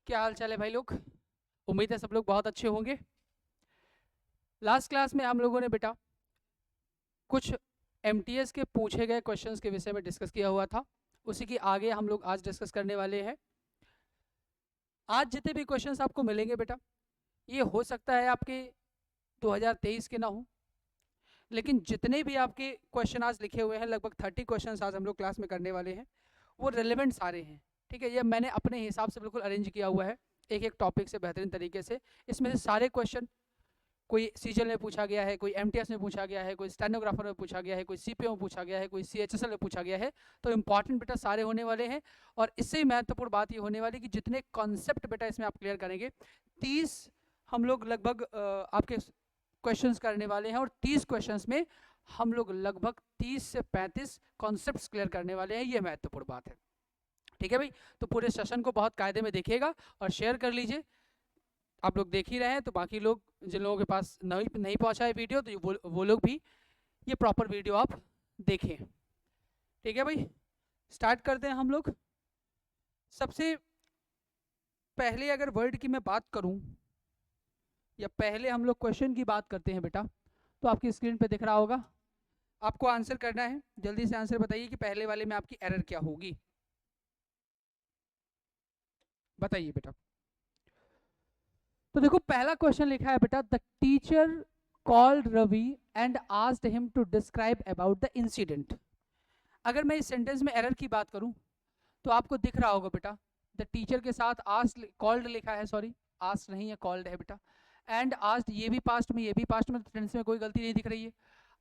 क्या हाल चाल है भाई लोग। उम्मीद है सब लोग बहुत अच्छे होंगे। लास्ट क्लास में हम लोगों ने बेटा कुछ एमटीएस के पूछे गए क्वेश्चंस के विषय में डिस्कस किया हुआ था। उसी की आगे हम लोग आज डिस्कस करने वाले हैं। आज जितने भी क्वेश्चंस आपको मिलेंगे बेटा, ये हो सकता है आपके 2023 के ना हो, लेकिन जितने भी आपके क्वेश्चन आज लिखे हुए हैं, लगभग 30 क्वेश्चंस आज हम लोग क्लास में करने वाले हैं, वो रिलेवेंट सारे हैं। ठीक है, ये मैंने अपने हिसाब से बिल्कुल अरेंज किया हुआ है, एक एक टॉपिक से बेहतरीन तरीके से। इसमें से सारे क्वेश्चन कोई सीजल में पूछा गया है, कोई एमटीएस में पूछा गया है, कोई स्टेनोग्राफर में पूछा गया है, कोई सीपीओ में पूछा गया है, कोई सीएचएसएल में पूछा गया है। तो इंपॉर्टेंट बेटा सारे होने वाले हैं। और इससे ही महत्वपूर्ण बात ये होने वाली कि जितने कॉन्सेप्ट बेटा इसमें आप क्लियर करेंगे, 30 हम लोग लगभग आपके क्वेश्चंस करने वाले हैं, और 30 क्वेश्चंस में हम लोग लगभग 30 से 35 कॉन्सेप्ट्स क्लियर करने वाले हैं। ये महत्वपूर्ण बात है। ठीक है भाई, तो पूरे सेशन को बहुत कायदे में देखिएगा और शेयर कर लीजिए। आप लोग देख ही रहे हैं, तो बाकी लोग जिन लोगों के पास नहीं पहुंचा है वीडियो, तो वो लोग भी ये प्रॉपर वीडियो आप देखें। ठीक है भाई, स्टार्ट करते हैं हम लोग। सबसे पहले अगर वर्ड की मैं बात करूं, या पहले हम लोग क्वेश्चन की बात करते हैं बेटा, तो आपकी स्क्रीन पे दिख रहा होगा। आपको आंसर करना है, जल्दी से आंसर बताइए कि पहले वाले में आपकी एरर क्या होगी। बताइए बेटा। तो देखो पहला क्वेश्चन लिखा है बेटा, the teacher called Ravi and asked him to describe about the incident. अगर मैं इस सेंटेंस में एरर की बात करूं, तो आपको दिख रहा होगा बेटा, द टीचर के साथ आस्क्ड कॉल्ड लिखा है, सॉरी आस्क्ड नहीं है, कॉल्ड है बेटा। एंड आस्क्ड ये भी पास्ट में, ये भी पास्ट में, टेंस में कोई गलती नहीं दिख रही है।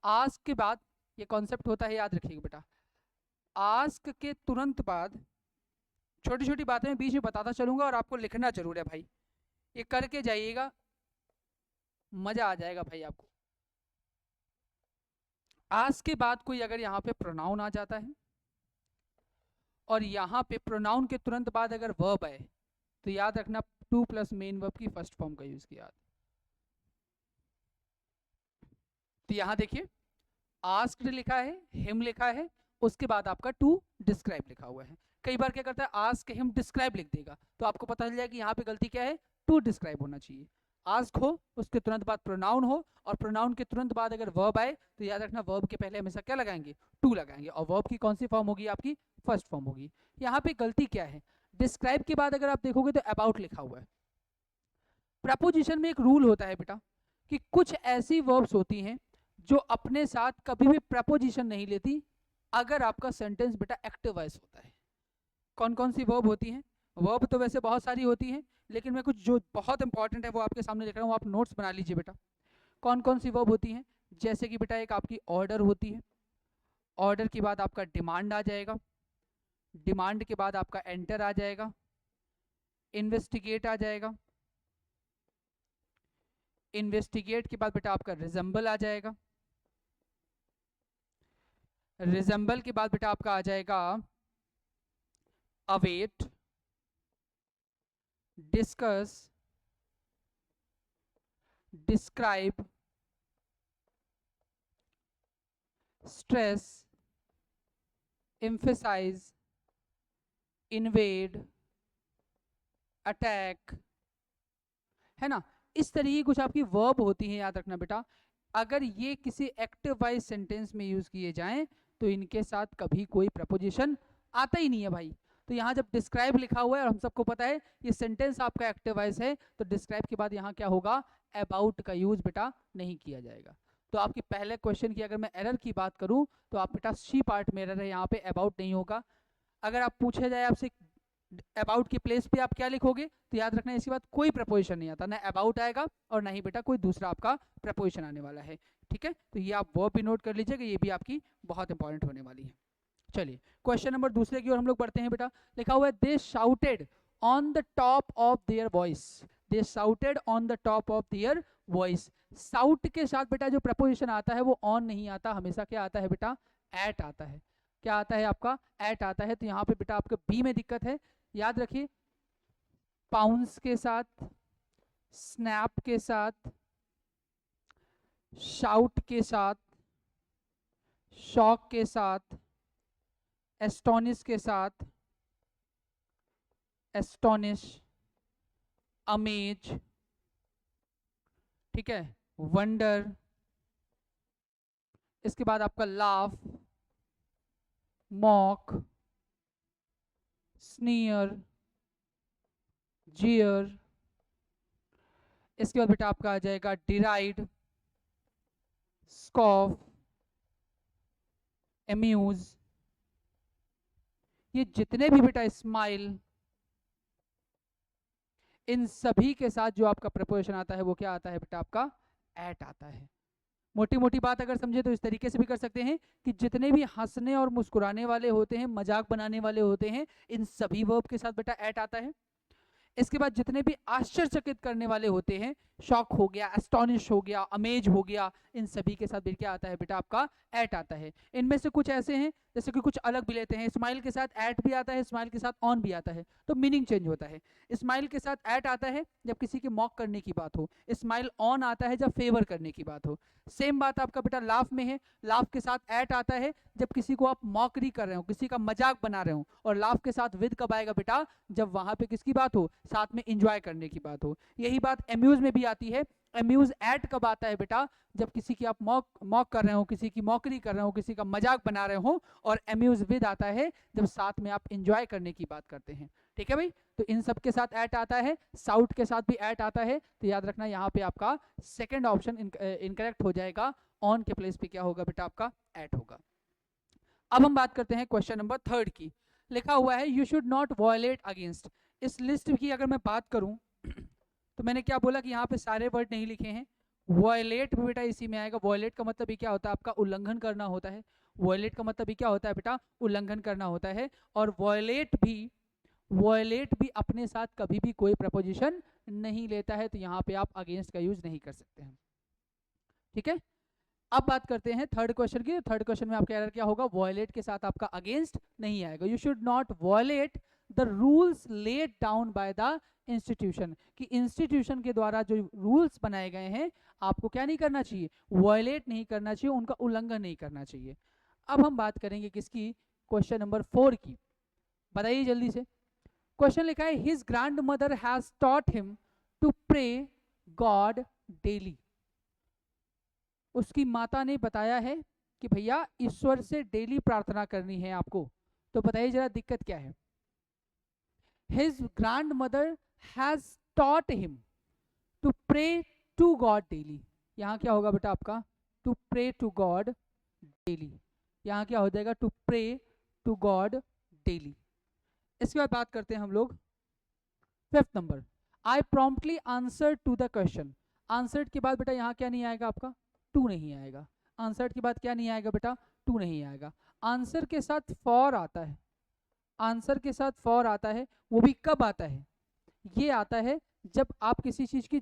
आस्क के बाद ये कॉन्सेप्ट होता है, याद रखिएगा बेटा। आस्क के तुरंत बाद छोटी छोटी बातें मैं बीच में बताता चलूंगा, और आपको लिखना जरूर है भाई, ये करके जाइएगा, मजा आ जाएगा भाई आपको। आस्क के बाद कोई अगर यहाँ पे प्रोनाउन आ जाता है, और यहाँ पे प्रोनाउन के तुरंत बाद अगर वर्ब आए, तो याद रखना टू प्लस मेन वर्ब की फर्स्ट फॉर्म का यूज किया। तो यहाँ देखिए, आस्क्ड लिखा है, हिम लिखा है, उसके बाद आपका टू डिस्क्राइब लिखा हुआ है। कई बार क्या करता है, आस्क हिम डिस्क्राइब लिख देगा, तो आपको पता चल जाएगा कि यहाँ पे गलती क्या है, टू डिस्क्राइब होना चाहिए। आस्क हो, उसके तुरंत बाद प्रोनाउन हो, और प्रोनाउन के तुरंत बाद अगर वर्ब आए, तो याद रखना वर्ब के पहले हमेशा क्या लगाएंगे, टू लगाएंगे, और वर्ब की कौन सी फॉर्म होगी, आपकी फर्स्ट फॉर्म होगी। यहाँ पे गलती क्या है, डिस्क्राइब के बाद अगर आप देखोगे तो अबाउट लिखा हुआ है। प्रपोजिशन में एक रूल होता है बेटा, कि कुछ ऐसी वर्ब्स होती हैं जो अपने साथ कभी भी प्रपोजिशन नहीं लेती, अगर आपका सेंटेंस बेटा एक्टिव वॉइस होता है। कौन कौन सी वर्ब होती हैं? वर्ब तो वैसे बहुत सारी होती हैं, लेकिन मैं कुछ जो बहुत इंपॉर्टेंट है वो आपके सामने लिख रहा हूँ, आप नोट्स बना लीजिए बेटा। कौन कौन सी वर्ब होती हैं? जैसे कि बेटा एक आपकी ऑर्डर होती है, ऑर्डर के बाद आपका डिमांड आ जाएगा, डिमांड के बाद आपका एंटर आ जाएगा, इन्वेस्टिगेट आ जाएगा, इन्वेस्टिगेट के बाद बेटा आपका रिजेंबल आ जाएगा, रिजेंबल के बाद बेटा आपका आ जाएगा await, discuss, describe, stress, emphasize, invade, attack, है ना। इस तरीके की कुछ आपकी वर्ब होती हैं, याद रखना बेटा। अगर ये किसी एक्टिव वॉइस सेंटेंस में यूज किए जाएं, तो इनके साथ कभी कोई प्रपोजिशन आता ही नहीं है भाई। तो यहाँ जब डिस्क्राइब लिखा हुआ है, और हम सबको पता है ये सेंटेंस आपका एक्टिव वॉइस है, तो डिस्क्राइब के बाद यहाँ क्या होगा, अबाउट का यूज बेटा नहीं किया जाएगा। तो आपके पहले क्वेश्चन की अगर मैं एरर की बात करूं, तो आप बेटा सी पार्ट में एरर है, यहाँ पे अबाउट नहीं होगा। अगर आप पूछा जाए आपसे अबाउट की प्लेस पे आप क्या लिखोगे, तो याद रखना इसके बाद कोई प्रपोजिशन नहीं आता, ना अबाउट आएगा और ना ही बेटा कोई दूसरा आपका प्रपोजिशन आने वाला है। ठीक है, तो ये आप वर्ब भी नोट कर लीजिएगा, ये भी आपकी बहुत इंपॉर्टेंट होने वाली है। चलिए क्वेश्चन नंबर दूसरे की ओर हम लोग बढ़ते हैं बेटा। लिखा हुआ है, they shouted on the top of their voice, they shouted on the top of their voice. Shout के साथ बेटा जो प्रपोजिशन आता है वो ऑन नहीं आता, हमेशा क्या आता है बेटा, एट आता है। क्या आता है आपका, एट आता है। तो यहाँ पे बेटा आपका बी में दिक्कत है, याद रखिए। पाउंस के साथ, स्नैप के साथ, शाउट के साथ, शॉक के साथ, एस्टोनिश के साथ, एस्टोनिश, अमेज, ठीक है, वंडर, इसके बाद आपका लाफ, मॉक, स्नीयर, जियर, इसके बाद बेटा आपका आ जाएगा डिराइड, स्कॉफ, एम्यूज, ये जितने भी बेटा स्माइल, इन सभी के साथ जो आपका प्रपोजिशन आता है वो क्या आता है बेटा आपका एट आता है। मोटी मोटी बात अगर समझे तो इस तरीके से भी कर सकते हैं कि जितने भी हंसने और मुस्कुराने वाले होते हैं, मजाक बनाने वाले होते हैं, इन सभी वर्ब के साथ बेटा एट आता है। इसके बाद जितने भी आश्चर्यचकित करने वाले होते हैं, शॉक हो गया, एस्टोनिश हो गया, अमेज हो गया, इन सभी के साथ भी क्या आता है बेटा आपका एट आता है। इनमें से कुछ ऐसे हैं जैसे कि कुछ अलग भी लेते हैं, स्माइल के साथ एट भी आता है, स्माइल के साथ ऑन भी आता है, तो मीनिंग चेंज होता है। स्माइल के साथ एट आता है जब किसी के मॉक करने की बात हो, स्माइल ऑन आता है जब फेवर करने की बात हो। सेम बात आपका बेटा लाफ में है, लाफ के साथ एट आता है जब किसी को आप मॉकरी कर रहे हो, किसी का मजाक बना रहे हो, और लाफ के साथ विद कब आएगा बेटा जब वहां पे किसकी बात हो, साथ में एंजॉय करने की बात हो। यही बात एम्यूज में भी आती है। एम्यूज एट कब आता है बेटा जब किसी की आप मॉक कर रहे हो, किसी की मॉकरी कर रहे हो, किसी का मजाक बना रहे हो, और एम्यूज विद आता है जब साथ में आप एंजॉय करने की बात करते हैं। ठीक है भाई, तो इन सब के साथ एट आता है, साउट के साथ भी एट आता है, तो याद रखना यहाँ पे आपका सेकेंड ऑप्शन इनकरेक्ट हो जाएगा, ऑन के प्लेस पे क्या होगा बेटा आपका एट होगा। अब हम बात करते हैं क्वेश्चन नंबर 3 की। लिखा हुआ है you should not violate against. इस लिस्ट की अगर मैं बात करूं तो मैंने क्या बोला कि यहाँ पे सारे वर्ड नहीं लिखे हैं, वॉयलेट भी बेटा इसी में आएगा। वॉयलेट का मतलब ये क्या होता है आपका उल्लंघन करना होता है। वॉयलेट का मतलब ये क्या होता है बेटा उल्लंघन करना होता है। और वॉयलेट भी अपने साथ कभी भी कोई प्रपोजिशन नहीं लेता है, तो यहाँ पे आप अगेंस्ट का यूज नहीं कर सकते हैं। ठीक है, अब बात करते हैं थर्ड क्वेश्चन की। थर्ड क्वेश्चन में आपका एरर क्या होगा, वॉयलेट के साथ आपका अगेंस्ट नहीं आएगा। You should not violate the rules laid down by the institution, कि इंस्टीट्यूशन के द्वारा जो रूल्स बनाए गए हैं आपको क्या नहीं करना चाहिए, वॉयलेट नहीं करना चाहिए, उनका उल्लंघन नहीं करना चाहिए। अब हम बात करेंगे किसकी, क्वेश्चन नंबर 4 की। बताइए जल्दी से। क्वेश्चन लिखा है his grandmother has taught him to pray God daily. उसकी माता ने बताया है कि भैया ईश्वर से डेली प्रार्थना करनी है आपको। तो बताइए जरा दिक्कत क्या है। His grandmother has taught him to pray to God daily। यहाँ क्या होगा बेटा आपका to pray to God daily। यहाँ क्या हो जाएगा to pray to God daily। इसके बाद बात करते हैं हम लोग 5th number, I promptly answered to the question। Answered के बाद बेटा यहाँ क्या नहीं आएगा आपका टू नहीं आएगा। आंसर्ड के बाद क्या नहीं आएगा बेटा टू नहीं आएगा। आंसर के साथ फॉर आता है, आंसर के साथ फॉर आता है, वो भी कब आता है, ये आता है जब आप किसी चीज़ की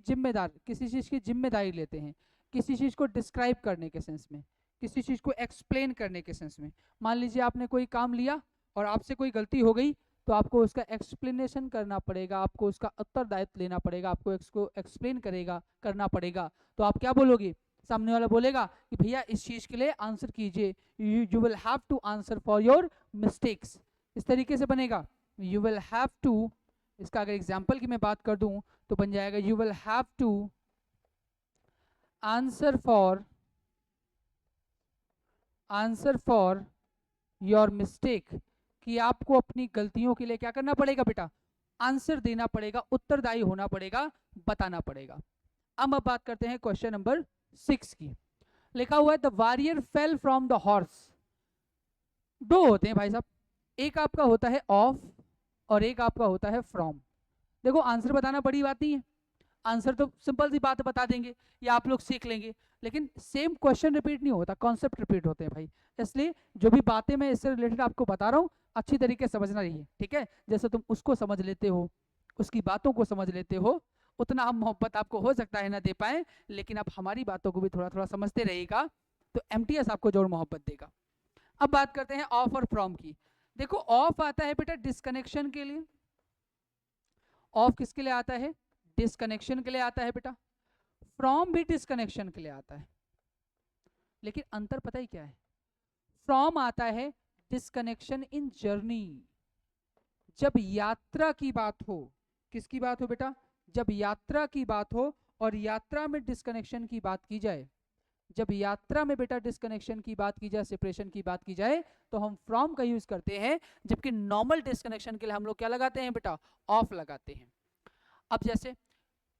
जिम्मेदारी लेते हैं, किसी चीज़ को डिस्क्राइब करने के सेंस में, किसी चीज़ को एक्सप्लेन करने के सेंस में। मान लीजिए आपने कोई काम लिया और आपसे कोई गलती हो गई, तो आपको उसका एक्सप्लेनेशन करना पड़ेगा, आपको उसका उत्तरदायित्व लेना पड़ेगा, आपको इसको एक्सप्लेन करना पड़ेगा। तो आप क्या बोलोगे, सामने वाला बोलेगा कि भैया इस चीज़ के लिए आंसर कीजिए, you will have to answer for your mistakes. इस तरीके से बनेगा, यू विल हैव टू। इसका अगर एग्जाम्पल की मैं बात कर दूं तो बन जाएगा you will have to answer for your mistake, कि आपको अपनी गलतियों के लिए क्या करना पड़ेगा बेटा, आंसर देना पड़ेगा, उत्तरदायी होना पड़ेगा, बताना पड़ेगा। अब बात करते हैं क्वेश्चन नंबर 6 की। लिखा हुआ है the warrior fell from the horse. दो होते हैं भाई साहब, एक आपका होता है ऑफ और एक आपका होता है फ्रॉम। देखो आंसर बताना बड़ी बात नहीं है, आंसर तो सिंपल सी बात बता देंगे या आप लोग सीख लेंगे, लेकिन सेम क्वेश्चन रिपीट नहीं होता, कॉन्सेप्ट रिपीट होते हैं भाई। इसलिए जो भी बातें मैं इससे रिलेटेड आपको बता रहा हूँ अच्छी तरीके से समझना रही है, ठीक है। जैसे तुम उसको समझ लेते हो, उसकी बातों को समझ लेते हो, उतना हम मोहब्बत आपको हो सकता है ना दे पाए, लेकिन आप हमारी बातों को भी थोड़ा थोड़ा समझते रहेगा तो एमटीएस आपको जोर मोहब्बत देगा। अब बात करते हैं ऑफ और फ्रॉम की। देखो ऑफ आता है बेटा डिस्कनेक्शन के लिए, ऑफ किसके लिए आता है, डिस्कनेक्शन के लिए आता है बेटा। फ्रॉम भी डिस्कनेक्शन के लिए आता है, लेकिन अंतर पता ही क्या है, फ्रॉम आता है डिस्कनेक्शन इन जर्नी, जब यात्रा की बात हो। किसकी बात हो बेटा, जब यात्रा की बात हो और यात्रा में डिस्कनेक्शन की बात की जाए, जब यात्रा में बेटा डिस्कनेक्शन की बात की जाए, सेपरेशन की बात की जाए, तो हम फ्रॉम का यूज करते हैं, जबकि नॉर्मल डिस्कनेक्शन के लिए हम लोग क्या लगाते हैं बेटा, ऑफ लगाते हैं। अब जैसे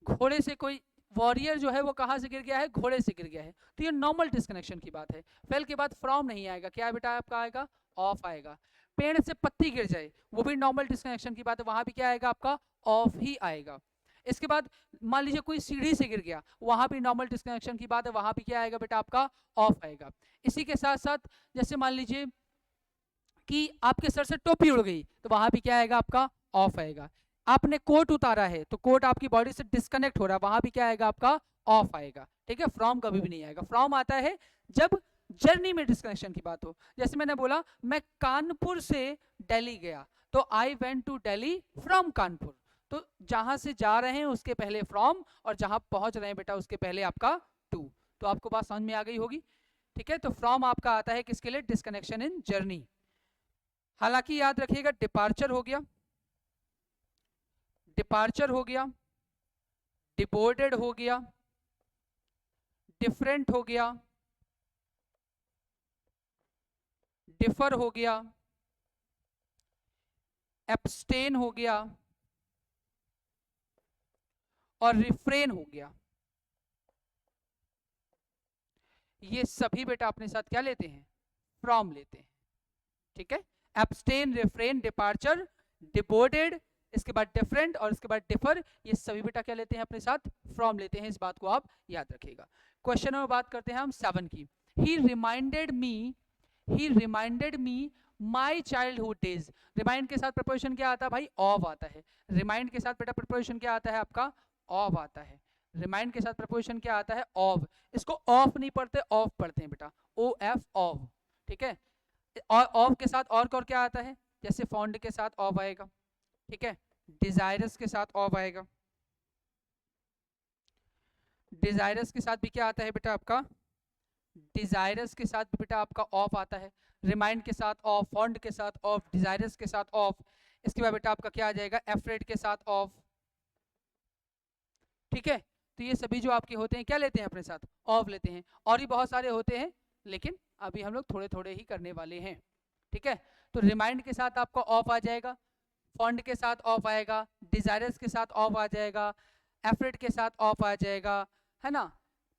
घोड़े से कोई वॉरियर जो है वो कहाँ से गिर गया है, घोड़े से गिर गया है, तो ये नॉर्मल डिस्कनेक्शन की बात है। फेल के बाद फ्रॉम नहीं आएगा, क्या बेटा आपका आएगा, ऑफ आएगा। पेड़ से पत्ती गिर जाए, वो भी नॉर्मल डिस्कनेक्शन की बात है, वहां भी क्या आएगा आपका, ऑफ ही आएगा। इसके बाद मान लीजिए कोई सीढ़ी से गिर गया, वहां भी नॉर्मल डिस्कनेक्शन की बात है, वहां भी क्या आएगा बेटा आपका, ऑफ आएगा। इसी के साथ साथ जैसे मान लीजिए कि आपके सर से टोपी उड़ गई, तो वहां भी क्या आएगा आपका, ऑफ आएगा। आपने कोट उतारा है, तो कोट आपकी बॉडी से डिस्कनेक्ट हो रहा है, वहां भी क्या आएगा आपका, ऑफ आएगा। ठीक है, फ्रॉम कभी भी नहीं आएगा। फ्रॉम आता है जब जर्नी में डिस्कनेक्शन की बात हो। जैसे मैंने बोला मैं कानपुर से दिल्ली गया, तो I went to Delhi from Kanpur, तो जहां से जा रहे हैं उसके पहले फ्रॉम, और जहां पहुंच रहे हैं बेटा उसके पहले आपका टू। तो आपको बात समझ में आ गई होगी। ठीक है, तो फ्रॉम आपका आता है किसके लिए, डिस्कनेक्शन इन जर्नी। हालांकि याद रखिएगा डिपार्चर हो गया, डिपार्चर हो गया, डिबोर्डेड हो गया, डिफरेंट हो गया, डिफर हो गया, एब्सटेन हो गया और रिफ्रेन हो गया। ये सभी बेटा अपने साथ क्या लेते हैं, फ्रॉम लेते हैं। ठीक है, एब्सटेन, रिफ्रेन, डिपार्चर, डिबोर्डेड, इसके बाद डिफरेंट और इसके बाद डिफर, ये सभी बेटा क्या लेते हैं अपने साथ, फ्रॉम लेते हैं। इस बात को आप याद रखिएगा। क्वेश्चन में बात करते हैं हम 7 की। He reminded me my childhood days. Remind के साथ प्रपोजिशन क्या आता है भाई, ऑफ आता है। रिमाइंड के साथ बेटा प्रपोजिशन क्या आता है आपका, ऑफ आता है। रिमाइंड के साथ प्रपोजिशन क्या आता है, ऑफ। इसको ऑफ नहीं पढ़ते, ऑफ पढ़ते हैं बेटा, ओ एफ, ऑफ। ठीक है, और ऑफ के साथ और क्या आता है, जैसे फॉन्ड के साथ ऑफ आएगा। ठीक है, डिजायरस के साथ ऑफ आएगा, डिजायरस के साथ भी क्या आता है बेटा आपका, डिजायरस के साथ भी बेटा आपका ऑफ आता है। रिमाइंड के साथ ऑफ, फॉन्ड के साथ ऑफ, डिजायरस के साथ ऑफ। इसके बाद बेटा आपका क्या आ जाएगा, एफ्रेड के साथ ऑफ। ठीक है, तो ये सभी जो आपके होते हैं क्या लेते हैं अपने साथ, ऑफ लेते हैं। और भी बहुत सारे होते हैं, लेकिन अभी हम लोग थोड़े थोड़े ही करने वाले हैं। ठीक है, तो रिमाइंड के साथ आपका ऑफ आ जाएगा, फॉन्ड के साथ ऑफ आएगा, डिजायरस के साथ ऑफ आ जाएगा, एफ्रेड के साथ ऑफ आ जाएगा, है ना।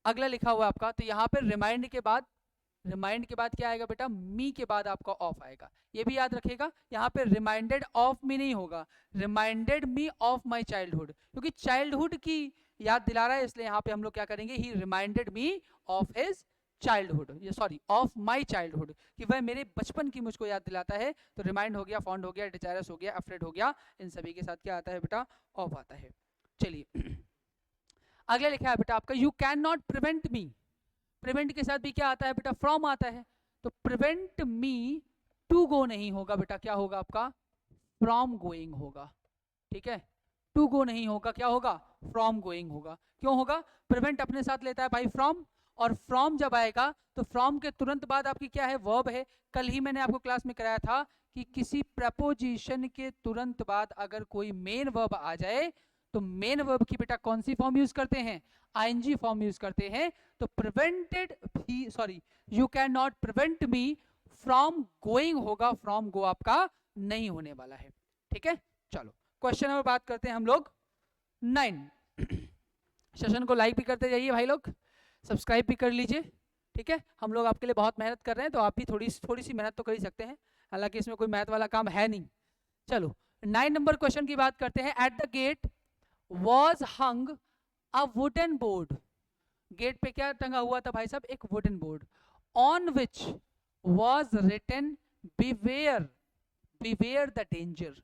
अगला लिखा हुआ आपका, तो यहाँ पे रिमाइंड के बाद क्या आएगा बेटा, मी के बाद आपका ऑफ आएगा। ये भी याद रखिएगा, यहाँ पे रिमाइंडेड ऑफ मी नहीं होगा, reminded me of my childhood, क्योंकि चाइल्डहुड की याद दिला रहा है, इसलिए यहाँ पे हम लोग क्या करेंगे, he reminded me of his childhood, ये सॉरी ऑफ माई चाइल्डहुड, कि वह मेरे बचपन की मुझको याद दिलाता है। तो रिमाइंड हो गया, फॉन्ड हो गया, डिजायरस हो गया, एफ्रेड हो गया, इन सभी के साथ क्या आता है बेटा, ऑफ आता है। चलिए अगला लिखा है बेटा आपका, you can not prevent me. Prevent के साथ भी क्या आता है बेटा, फ्रॉम आता है। तो प्रिवेंट मी टू गो नहीं होगा बेटा, क्या होगा आपका, फ्रॉम गोइंग होगा। ठीक है, टू गो नहीं होगा, क्या होगा, फ्रॉम गोइंग होगा। क्यों होगा, प्रिवेंट अपने साथ लेता है भाई फ्रॉम, और फ्रॉम जब आएगा तो फ्रॉम के तुरंत बाद आपकी क्या है, वर्ब है। कल ही मैंने आपको क्लास में कराया था कि किसी प्रपोजिशन के तुरंत बाद अगर कोई मेन वर्ब आ जाए, तो मेन वर्ब की बेटा कौन सी फॉर्म यूज करते हैं, आईएनजी फॉर्म यूज करते हैं। तो प्रिवेंटेड भी, sorry, you can not prevent me from going होगा, फ्रॉम गो आपका नहीं होने वाला है। ठीक है, चलो क्वेश्चन नंबर बात करते हैं हम लोग 9। सेशन को लाइक भी करते जाइए भाई लोग, सब्सक्राइब भी कर लीजिए। ठीक है, हम लोग आपके लिए बहुत मेहनत कर रहे हैं, तो आप भी थोड़ी सी मेहनत तो कर ही सकते हैं, हालांकि इसमें कोई मैथ वाला काम है नहीं। चलो 9 नंबर क्वेश्चन की बात करते हैं। At the gate was hung a wooden board. Gate पे क्या टंगा हुआ था भाई साहब, एक wooden board. On which was written beware, beware the danger,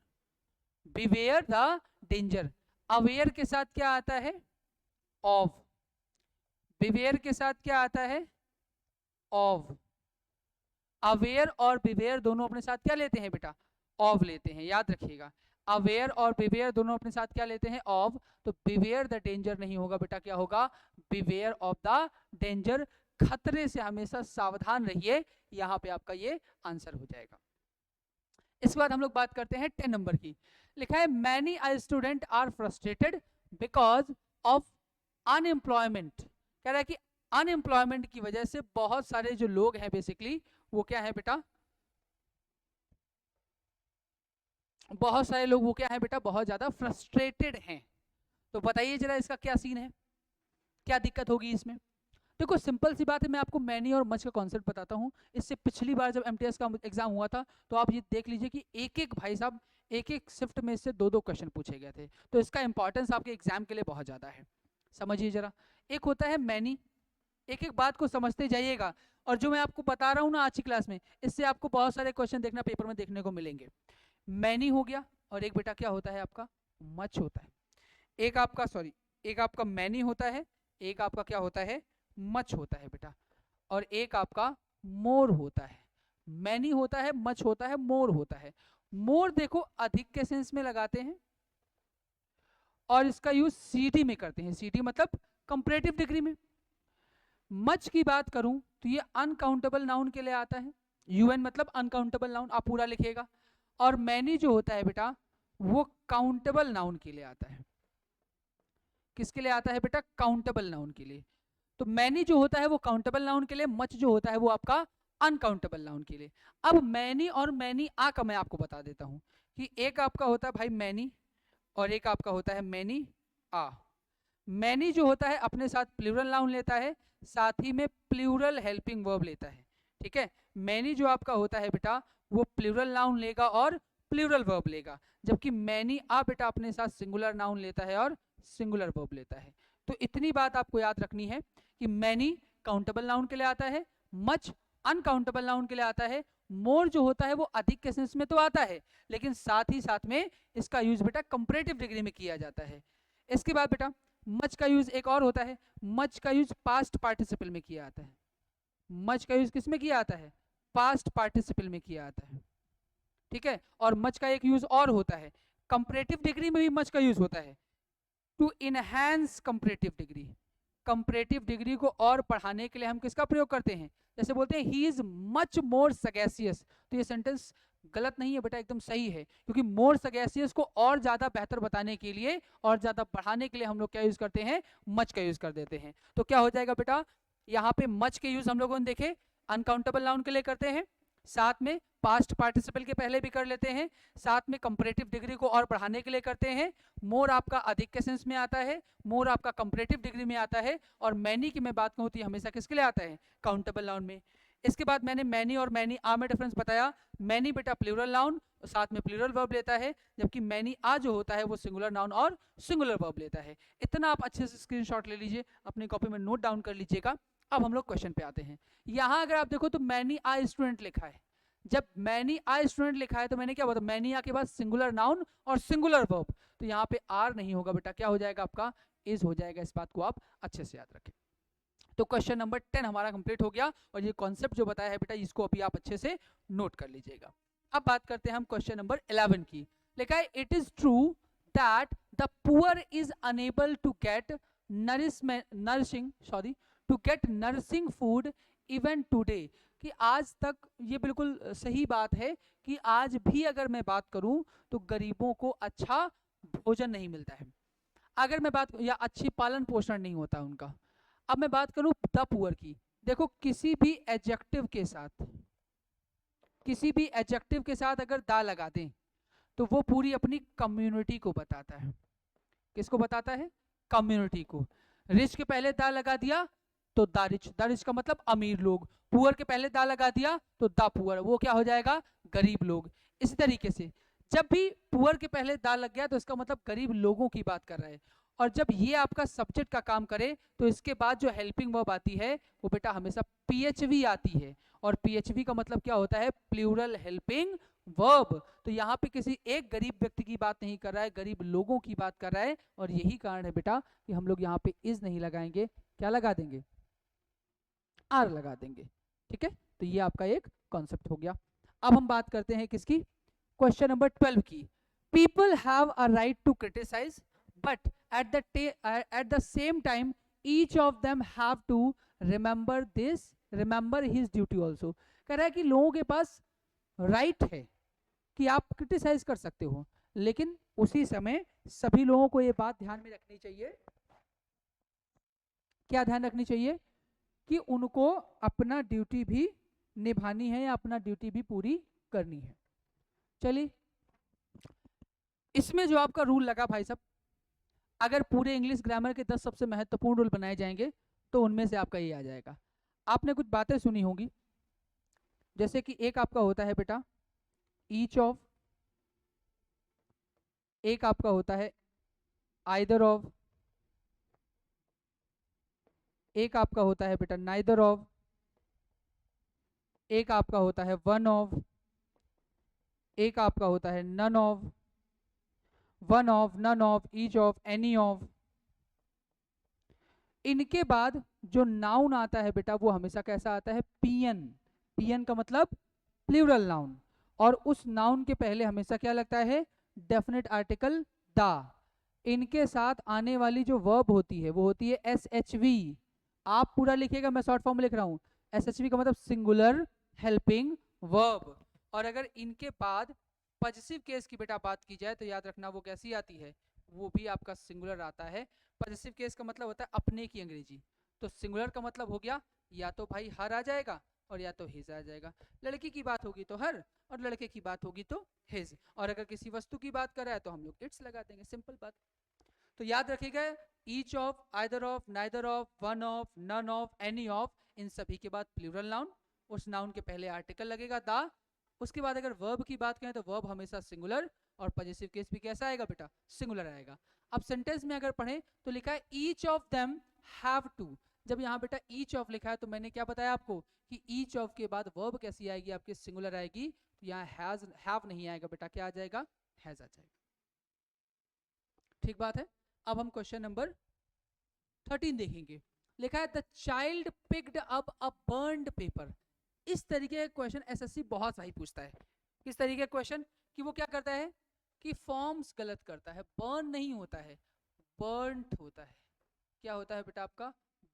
beware the danger. Aware के साथ क्या आता है, ऑफ। बिवेयर के साथ क्या आता है, ऑफ। अवेयर और बिवेयर दोनों अपने साथ क्या लेते हैं बेटा, ऑफ लेते हैं, याद रखिएगा। अवेयर और बिवेयर दोनों अपने साथ क्या लेते हैं, ऑफ। तो बिवेयर द डेंजर नहीं होगा बेटा, क्या होगा, बिवेयर ऑफ द डेंजर। खतरे से हमेशा सावधान रहिए, यहां पे आपका ये आंसर हो जाएगा। इसके बाद हम लोग बात करते हैं 10 नंबर की। लिखा है many a student are frustrated because of unemployment. कह रहा है कि अनएम्प्लॉयमेंट की वजह से बहुत सारे जो लोग हैं बेसिकली वो क्या है बेटा, बहुत सारे लोग वो क्या है बेटा, बहुत ज्यादा फ्रस्ट्रेटेड हैं। तो बताइए जरा इसका क्या सीन है, क्या दिक्कत होगी इसमें। देखो सिंपल सी बात है, मैं आपको मैनी और मच का कॉन्सेप्ट बताता हूँ। इससे पिछली बार जब एमटीएस का एग्जाम हुआ था तो आप ये देख लीजिए कि एक एक भाई साहब एक एक शिफ्ट में से दो दो क्वेश्चन पूछे गए थे। तो इसका इंपॉर्टेंस आपके एग्जाम के लिए बहुत ज़्यादा है। समझिए जरा, एक होता है मैनी, एक एक बात को समझते जाइएगा। और जो मैं आपको बता रहा हूँ ना आज की क्लास में, इससे आपको बहुत सारे क्वेश्चन देखना पेपर में देखने को मिलेंगे। मैनी हो गया, और एक बेटा क्या होता है आपका, मच होता है। एक आपका सॉरी, एक आपका मैनी होता है, एक आपका क्या होता है, मच होता है बेटा, और एक आपका मोर होता है। मैनी होता है, मच होता है, मोर होता है। मोर देखो अधिक के सेंस में लगाते हैं और इसका यूज सीटी में करते हैं। सीटी मतलब कंपैरेटिव डिग्री में। मच की बात करूं तो ये अनकाउंटेबल नाउन के लिए आता है। यूएन मतलब अनकाउंटेबल नाउन, आप पूरा लिखिएगा। और मैनी जो होता है बेटा वो काउंटेबल नाउन के लिए आता है। किसके लिए आता है बेटा, काउंटेबल नाउन के लिए। तो मैनी जो होता है वो काउंटेबल नाउन के लिए, मच जो होता है वो आपका अनकाउंटेबल नाउन के लिए। अब मैनी और मैनी आ का मैं आपको बता देता हूं कि एक आपका होता है भाई मैनी और एक आपका होता है मैनी आ। मैनी जो होता है अपने साथ प्लूरल नाउन लेता है, साथ ही में प्लूरल हेल्पिंग वर्ब लेता है। ठीक है, मैनी जो आपका होता है बेटा वो प्लूरल नाउन लेगा और प्लूरल वर्ब लेगा, जबकि मैनी आ बेटा अपने साथ सिंगुलर नाउन लेता है और सिंगुलर वर्ब लेता है। तो इतनी बात आपको याद रखनी है कि मैनी काउंटेबल नाउन के लिए आता है, मच अनकाउंटेबल नाउन के लिए आता है, मोर जो होता है वो अधिक के सेंस में तो आता है, लेकिन साथ ही साथ में इसका यूज बेटा कंपैरेटिव डिग्री में किया जाता है। इसके बाद बेटा मच का यूज एक और होता है, मच का यूज पास्ट पार्टिसिपल में किया जाता है। मच का यूज किस में किया जाता है, पास्ट पार्टिसिपल में किया जाता है। ठीक है, और मच का एक यूज और होता है, कंपैरेटिव डिग्री में भी मच का यूज होता है, to enhance comparative degree. Comparative degree को और बढ़ाने के लिए हम किसका प्रयोग करते हैं, जैसे बोलते हैं ही इज मच मोर सगैसियस। तो ये सेंटेंस गलत नहीं है बेटा, एकदम सही है, क्योंकि मोर सगैसियस को और ज्यादा बेहतर बताने के लिए और ज्यादा बढ़ाने के लिए हम लोग क्या यूज करते हैं, मच का यूज कर देते हैं। तो क्या हो जाएगा बेटा, यहाँ पे मच के यूज हम लोगों ने देखे अनकाउंटेबल नाउन के लिए करते हैं, साथ में पास्ट पार्टिसिपल के पहले भी कर लेते हैं, साथ में कंपैरेटिव डिग्री को और बढ़ाने के लिए करते हैं। मोर आपका अधिक के सेंस में आता है, मोर आपका कंपैरेटिव डिग्री में आता है, और मैनी की मैं बात कहूँ तो हमेशा किसके लिए आता है, काउंटेबल नाउन में। इसके बाद मैंने मैनी और मैनी आ में डिफरेंस बताया। मैनी बेटा प्लूरल नाउन साथ में प्लूरल वर्ब लेता है, जबकि मैनी आ जो होता है वो सिंगुलर नाउन और सिंगुलर वर्ब लेता है। इतना आप अच्छे से स्क्रीनशॉट ले लीजिए, अपनी कॉपी में नोट डाउन कर लीजिएगा। अब हम लोग क्वेश्चन पे आते हैं। यहाँ अगर आप देखो तो मैनी आ स्टूडेंट लिखा है, जब मैनी आ स्टूडेंट लिखा है तो मैंने क्या बोला, मैनी आ के बाद सिंगुलर नाउन और सिंगुलर वर्ब, तो यहाँ पे आर नहीं होगा बेटा, क्या हो जाएगा आपका, इज हो जाएगा। इस बात को आप अच्छे से याद रखें। तो क्वेश्चन नंबर 10 हमारा कंप्लीट हो गया, और ये कॉन्सेप्ट जो बताया है बेटा इसको अभी आप अच्छे से नोट कर लीजिएगा। अब बात करते हैं हम क्वेश्चन नंबर 11 की। लिखा है it is true that the poor is unable to get nourishing food even today. कि आज तक, ये बिल्कुल सही बात है कि आज भी अगर मैं बात करूं तो गरीबों को अच्छा भोजन नहीं मिलता है, अगर मैं बात, या अच्छी पालन पोषण नहीं होता उनका। अब मैं बात करूं द पुअर की, देखो किसी भी एडजेक्टिव के साथ अगर दा लगा दें तो वो पूरी अपनी कम्युनिटी को बताता है। किसको बताता है, कम्युनिटी को। रिच के पहले दा लगा दिया तो द रिच का मतलब अमीर लोग, पुअर के पहले दा लगा दिया तो द पुअर, वो क्या हो जाएगा, गरीब लोग। इसी तरीके से जब भी पुअर के पहले दा लग गया तो इसका मतलब गरीब लोगों की बात कर रहा है। और जब ये आपका सब्जेक्ट का काम करे तो इसके बाद जो हेल्पिंग वर्ब आती है वो बेटा हमेशा पीएचवी आती है, और पीएचवी का मतलब क्या होता है, प्लूरल हेल्पिंग वर्ब। तो यहाँ पे किसी एक गरीब व्यक्ति की बात नहीं कर रहा है, गरीब लोगों की बात कर रहा है, और यही कारण है बेटा कि हम लोग यहाँ पे इज नहीं लगाएंगे, क्या लगा देंगे, आर लगा देंगे। ठीक है, तो ये आपका एक कॉन्सेप्ट हो गया। अब हम बात करते हैं किसकी, क्वेश्चन नंबर 12 की। People have a right to criticize but at the same time each of them have to remember his duty also। कह रहा है कि लोगों के पास राइट है कि आप क्रिटिसाइज कर सकते हो, लेकिन उसी समय सभी लोगों को ये बात ध्यान में रखनी चाहिए, क्या ध्यान रखनी चाहिए, कि उनको अपना ड्यूटी भी निभानी है या अपना ड्यूटी भी पूरी करनी है। चलिए, इसमें जो आपका रूल लगा भाई साहब, अगर पूरे इंग्लिश ग्रामर के 10 सबसे महत्वपूर्ण रूल बनाए जाएंगे तो उनमें से आपका ये आ जाएगा। आपने कुछ बातें सुनी होंगी, जैसे कि एक आपका होता है बेटा ईच ऑफ, एक आपका होता है आइदर ऑफ, एक आपका होता है बेटा नाइदर ऑफ, एक आपका होता है वन ऑफ, एक आपका होता है none of, one of, none of, each of, any of. इनके बाद जो नाउन आता है बेटा वो हमेशा कैसा आता है, पीएन। पीएन का मतलब प्लूरल नाउन, और उस नाउन के पहले हमेशा क्या लगता है, डेफिनेट आर्टिकल दा। इनके साथ आने वाली जो वर्ब होती है वो होती है एस एच वी। आप पूरा लिखिएगा, मैं शॉर्ट फॉर्म में लिख रहा हूँ। एस एच वी का मतलब सिंगुलर हेल्पिंग वर्ब। और अगर इनके बाद पॉजिटिव केस की बेटा बात की जाए तो याद रखना वो कैसी आती है, वो भी आपका सिंगुलर आता है। पॉजिटिव केस का मतलब होता है अपने की अंग्रेजी, तो सिंगुलर का मतलब हो गया या तो भाई हर आ जाएगा और या तो हिज आ जाएगा। लड़की की बात होगी तो हर, और लड़के की बात होगी तो हिज, और अगर किसी वस्तु की बात कर रहा है तो हम लोग इट्स लगा देंगे, सिंपल बात। तो याद रखिएगा, each of, either of, neither of, one of, none of, any of, इन सभी के बाद प्लूरल नाउन, उस नाउन के पहले आर्टिकल लगेगा दा। उसके बाद अगर वर्ब की बात करें तो वर्ब हमेशा सिंगुलर, और पॉजिटिव केस भी कैसा आएगा बेटा, सिंगुलर आएगा। अब सेंटेंस में अगर पढ़ें तो लिखा है each of them have to. जब यहाँ बेटा ईच ऑफ लिखा है तो मैंने क्या बताया आपको कि ईच ऑफ के बाद वर्ब कैसी आएगी, आपकी सिंगुलर आएगी। तो यहाँ हैज, हैव नहीं आएगा बेटा, क्या आ जाएगा, हैज आ जाएगा। ठीक बात है। अब हम क्वेश्चन नंबर 13 देखेंगे। लिखा है the child picked up a burned paper. इस तरीके का क्वेश्चन एसएससी बहुत सही पूछता है। किस तरीके का क्वेश्चन, कि वो क्या करता है कि फॉर्म्स गलत करता है, बर्न नहीं होता है, बर्न्ट होता है। क्या होता है बेटा आपका,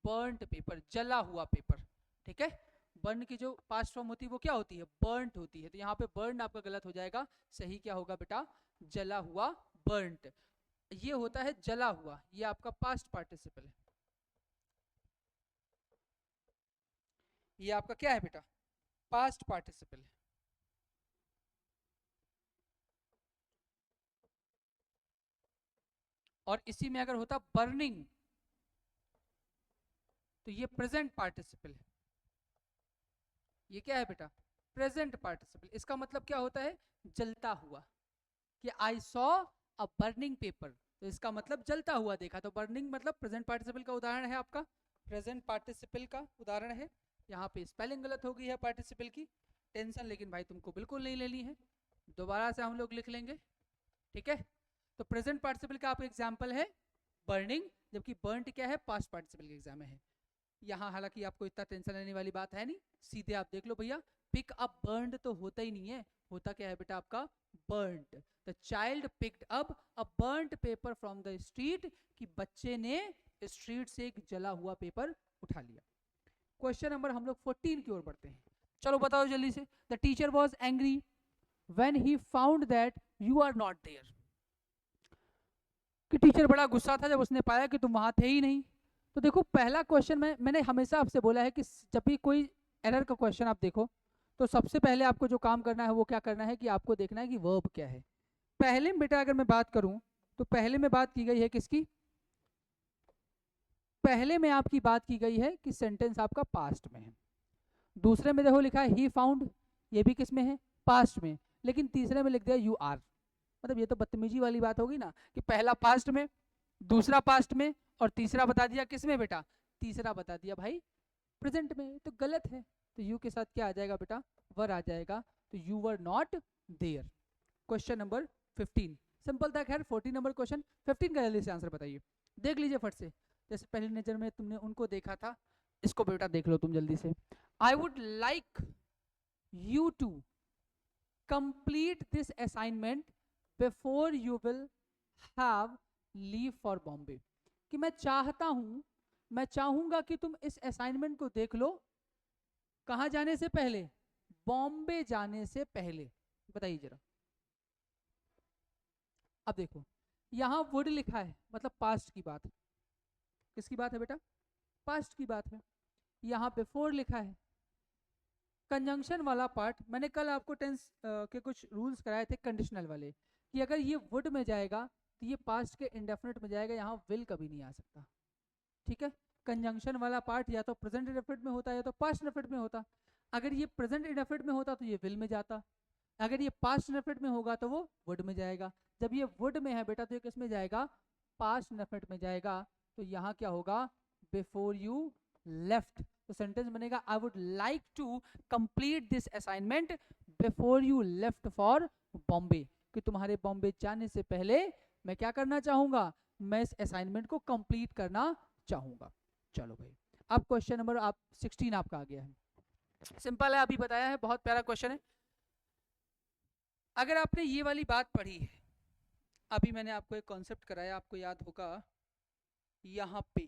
बर्न्ट पेपर, जला हुआ पेपर। ठीक है, बर्न की जो पास्ट फॉर्म होती है वो क्या होती है, बर्न्ट होती है। तो यहाँ पे बर्न आपका गलत हो जाएगा, सही क्या होगा बेटा, जला हुआ, बर्न्ट। ये होता है जला हुआ, ये आपका पास्ट पार्टिसिपल है। ये आपका क्या है बेटा, पास्ट पार्टिसिपल है। और इसी में अगर होता बर्निंग तो ये प्रेजेंट पार्टिसिपल है। ये क्या है बेटा, प्रेजेंट पार्टिसिपल। इसका मतलब क्या होता है, जलता हुआ, कि I saw a burning paper, तो इसका मतलब जलता हुआ देखा। तो बर्निंग मतलब प्रेजेंट पार्टिसिपल का उदाहरण है, आपका प्रेजेंट पार्टिसिपल का उदाहरण है। यहाँ पे स्पेलिंग गलत हो गई है पार्टिसिपल की, टेंशन लेकिन भाई तुमको बिल्कुल नहीं लेनी है, दोबारा से हम लोग लिख लेंगे। ठीक है, तो प्रेजेंट पार्टिसिपल का आपका एग्जाम्पल है बर्निंग, जबकि बर्नट क्या है, पास्ट पार्टिसिपल के एग्जाम में है। यहाँ हालांकि आपको इतना टेंशन लेने वाली बात है नहीं, सीधे आप देख लो भैया, पिक अप बर्न्ड तो होता ही नहीं है, होता क्या है बेटा आपका burned. The child picked up a burned paper from the street, कि बच्चे ने स्ट्रीट से एक जला हुआ पेपर उठा लिया। क्वेश्चन नंबर हम लोग 14 की ओर बढ़ते हैं। चलो बताओ जल्दी से। The teacher was angry when he found that you are not there. कि टीचर बड़ा गुस्सा था जब उसने पाया कि तुम वहां थे ही नहीं। तो देखो पहला क्वेश्चन मैंने हमेशा आपसे बोला है कि जब भी कोई एरर का क्वेश्चन आप देखो तो सबसे पहले आपको जो काम करना है वो क्या करना है, कि आपको देखना है कि वर्ब क्या है। पहले में बेटा अगर मैं बात करूं तो पहले में बात की गई है किसकी, पहले में आपकी बात की गई है कि सेंटेंस आपका पास्ट में है। दूसरे में देखो लिखा है ही फाउंड, ये भी किस में है, पास्ट में। लेकिन तीसरे में लिख दिया यू आर। मतलब ये तो बदतमीजी वाली बात होगी ना, कि पहला पास्ट में, दूसरा पास्ट में, और तीसरा बता दिया किस में बेटा, तीसरा बता दिया भाई प्रेजेंट में। तो गलत है, तो यू के साथ क्या आ जाएगा बेटा, वर आ जाएगा। तो you were not there. Question number 15 simple था। खैर 14 नंबर क्वेश्चन, 15 का जल्दी से आंसर बताइए, देख लीजिए फट से। जैसे पहली नजर में तुमने उनको देखा था, इसको बेटा देख लो तुम जल्दी से। I would like you to complete this assignment before you will have leave for Bombay. कि मैं चाहता हूं, मैं चाहूंगा कि तुम इस असाइनमेंट को देख लो, कहां जाने से पहले, बॉम्बे जाने से पहले। बताइए जरा, अब देखो यहाँ वुड लिखा है, मतलब पास्ट की बात। किसकी बात है बेटा? पास्ट की बात है। यहाँ बिफोर लिखा है। कंजंक्शन वाला पार्ट मैंने कल आपको टेंस के कुछ रूल्स कराए थे कंडीशनल वाले, कि अगर ये वुड में जाएगा तो ये पास्ट के इंडेफिनिट में जाएगा, यहाँ विल कभी नहीं आ सकता। ठीक है, कंजंक्शन वाला पार्ट या तो प्रेजेंट इंडेफिनिट में होता है या तो पास्ट इंडेफिनिट में होता। अगर ये प्रेजेंट इंडेफिनिट में होता तो ये विल में जाता, अगर ये पास्ट इंडेफिनिट में होगा तो वो वुड में जाएगा। जब ये वुड में है बेटा तो ये किस में जाएगा? पास्ट इंडेफिनिट में जाएगा। तो यहाँ क्या होगा? Before you left. तो सेंटेंस बनेगा I would like to complete this assignment before you left for Bombay, कि तुम्हारे बॉम्बे जाने से पहले मैं क्या करना चाहूंगा? मैं इस असाइनमेंट को कंप्लीट करना चाहूंगा। चलो भाई, अब क्वेश्चन नंबर 16 आपका आ गया है। सिंपल है, अभी बताया है, बहुत प्यारा क्वेश्चन है। अगर आपने ये वाली बात पढ़ी है, अभी मैंने आपको एक कॉन्सेप्ट कराया, आपको याद होगा, यहाँ पे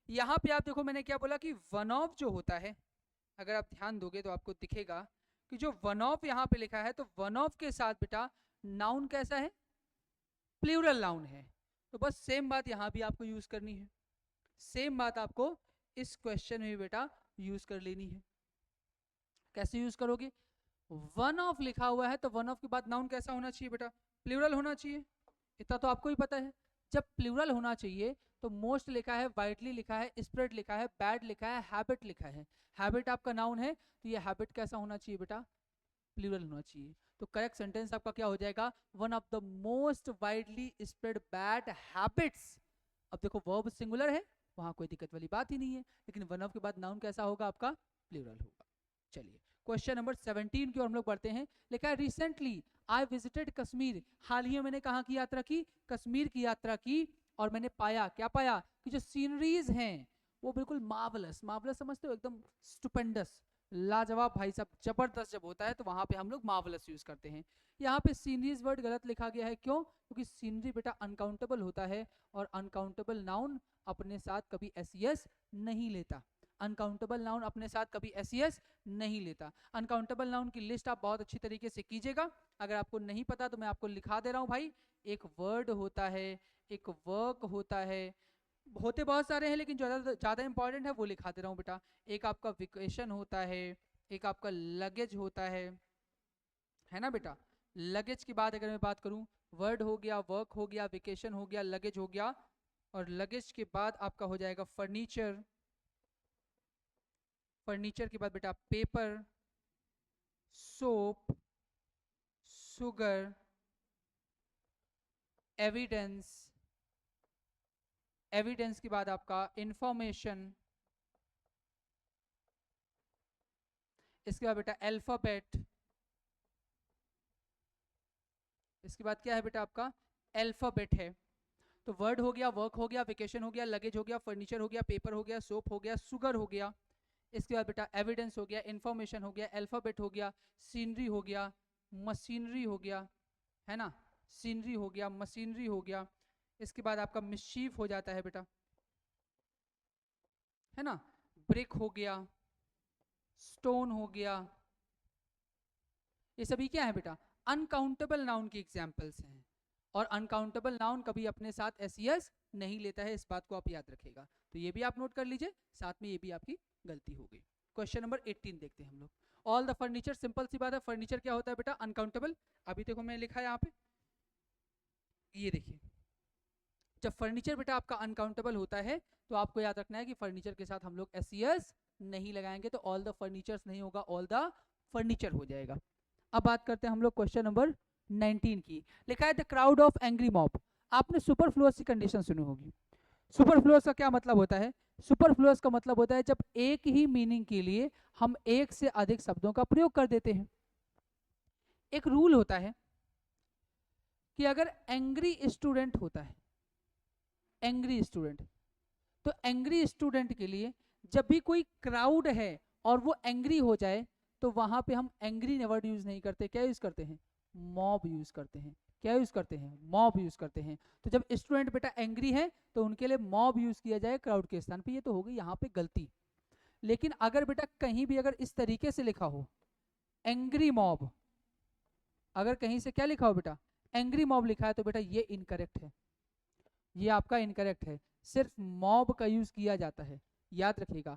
यहाँ पे आप देखो मैंने क्या बोला कि वन ऑफ जो होता है, अगर आप ध्यान दोगे तो आपको दिखेगा कि जो वन ऑफ यहाँ पे लिखा है, तो वन ऑफ के साथ बेटा नाउन कैसा है? प्लूरल नाउन है। तो बस सेम बात यहाँ भी आपको यूज करनी है, सेम बात आपको इस क्वेश्चन में बेटा यूज कर लेनी है। कैसे यूज करोगे? वन ऑफ लिखा हुआ है तो वन ऑफ के बाद नाउन कैसा होना चाहिए बेटा? प्लूरल होना चाहिए, इतना तो आपको ही पता है। जब प्लूरल होना चाहिए तो मोस्ट लिखा है, वाइडली लिखा है, स्प्रेड लिखा है, बैड लिखा है, हैबिट लिखा है। हैबिट आपका नाउन है तो ये हैबिट कैसा होना चाहिए बेटा? प्लूरल होना चाहिए। तो करेक्ट सेंटेंस आपका क्या हो जाएगा? One of the most widely spread bad habits. अब देखो वर्ब सिंगुलर है, वहां कोई दिक्कत वाली बात ही नहीं है, लेकिन वन ऑफ के बाद नाउन कैसा होगा आपका? प्लूरल होगा। चलिए क्वेश्चन नंबर 17 की ओर हम लोग बढ़ते हैं। लिखा है रिसेंटली आई विजिटेड कश्मीर। हाल ही में मैंने कहाँ की यात्रा की? कश्मीर की यात्रा की। और मैंने पाया, क्या पाया? कि जो सीनरीज हैं वो बिल्कुल मार्वलस, मार्वलस समझते हो, एकदम स्टुपेंडस, लाजवाब भाई साहब, जबरदस्त जब होता है तो वहां पे हम लोग मार्वलस यूज करते हैं। यहाँ पे सीनरीज वर्ड गलत लिखा गया है, क्यों? क्योंकि सीनरी बेटा अनकाउंटेबल होता है और अनकाउंटेबल नाउन अपने साथ कभी एस नहीं लेता। अनकाउंटेबल नाउन अपने साथ कभी एस नहीं लेता। अनकाउंटेबल नाउन की लिस्ट आप बहुत अच्छी तरीके से कीजिएगा। अगर आपको नहीं पता तो मैं आपको लिखा दे रहा हूँ भाई। एक वर्ड होता है, एक वर्क होता है, होते बहुत सारे हैं लेकिन ज़्यादा इंपॉर्टेंट है वो लिखा दे रहा हूँ बेटा। एक आपका वेकेशन होता है, एक आपका लगेज होता है ना बेटा? लगेज की बात अगर मैं बात करूँ, वर्ड हो गया, वर्क हो गया, वेकेशन हो गया, लगेज हो गया, और लगेज के बाद आपका हो जाएगा फर्नीचर। फर्नीचर के बाद बेटा paper, soap, sugar, evidence, evidence के बाद आपका इंफॉर्मेशन, इसके बाद बेटा अल्फाबेट, इसके बाद क्या है बेटा आपका? अल्फाबेट है। तो वर्ड हो गया, वर्क हो गया, वेकेशन हो गया, लगेज हो गया, फर्नीचर हो गया, पेपर हो गया, सोप हो गया, शुगर हो गया, इसके बाद बेटा एविडेंस हो गया, इंफॉर्मेशन हो गया, अल्फाबेट हो गया, सीनरी हो गया, मशीनरी हो गया, है ना? सीनरी हो गया, मशीनरी हो गया, इसके बाद आपका मिशीफ हो जाता है बेटा, है ना? ब्रिक हो गया, स्टोन हो गया। ये सभी क्या है बेटा? अनकाउंटेबल नाउन की एग्जाम्पल्स हैं। और अनकाउंटेबल नाउन कभी अपने साथ एस नहीं लेता है, इस बात को आप याद रखिएगा। तो ये भी आप नोट कर लीजिए, साथ में ये भी आपकी गलती हो गई। क्वेश्चन नंबर 18 देखते हैं हम लोग। ऑल द फर्नीचर, सिंपल सी बात है, फर्नीचर क्या होता है बेटा? अनकाउंटेबल। अभी देखो मैंने लिखा है यहाँ पे, ये देखिए, जब फर्नीचर बेटा आपका अनकाउंटेबल होता है तो आपको याद रखना है कि फर्नीचर के साथ हम लोग एस नहीं लगाएंगे, तो ऑल द फर्नीचर्स नहीं होगा, ऑल द फर्नीचर हो जाएगा। अब बात करते हैं हम लोग क्वेश्चन नंबर 19 की। लिखा है the crowd of angry mob. आपने सुपरफ्लुअस की कंडीशन सुनी होगी। सुपरफ्लुअस का क्या मतलब होता है? सुपरफ्लुअस का मतलब होता है जब एक ही मीनिंग के लिए हम एक से अधिक शब्दों का प्रयोग कर देते हैं। एक रूल होता है कि अगर एंग्री स्टूडेंट होता है, एंग्री स्टूडेंट, तो एंग्री स्टूडेंट के लिए जब भी कोई क्राउड है और वो एंग्री हो जाए तो वहां पे हम एंग्री वर्ड यूज नहीं करते, क्या यूज करते हैं? मॉब यूज करते हैं। क्या यूज करते हैं? मॉब यूज करते हैं। तो जब स्टूडेंट बेटा एंग्री है तो उनके लिए मॉब यूज किया जाए क्राउड के स्थान पे, ये तो हो गई यहाँ पे गलती। लेकिन अगर बेटा कहीं भी अगर इस तरीके से लिखा हो एंग्री मॉब, अगर कहीं से क्या लिखा हो बेटा? एंग्री मॉब लिखा है तो बेटा ये इनकरेक्ट है, ये आपका इनकरेक्ट है। सिर्फ मॉब का यूज किया जाता है, याद रखिएगा।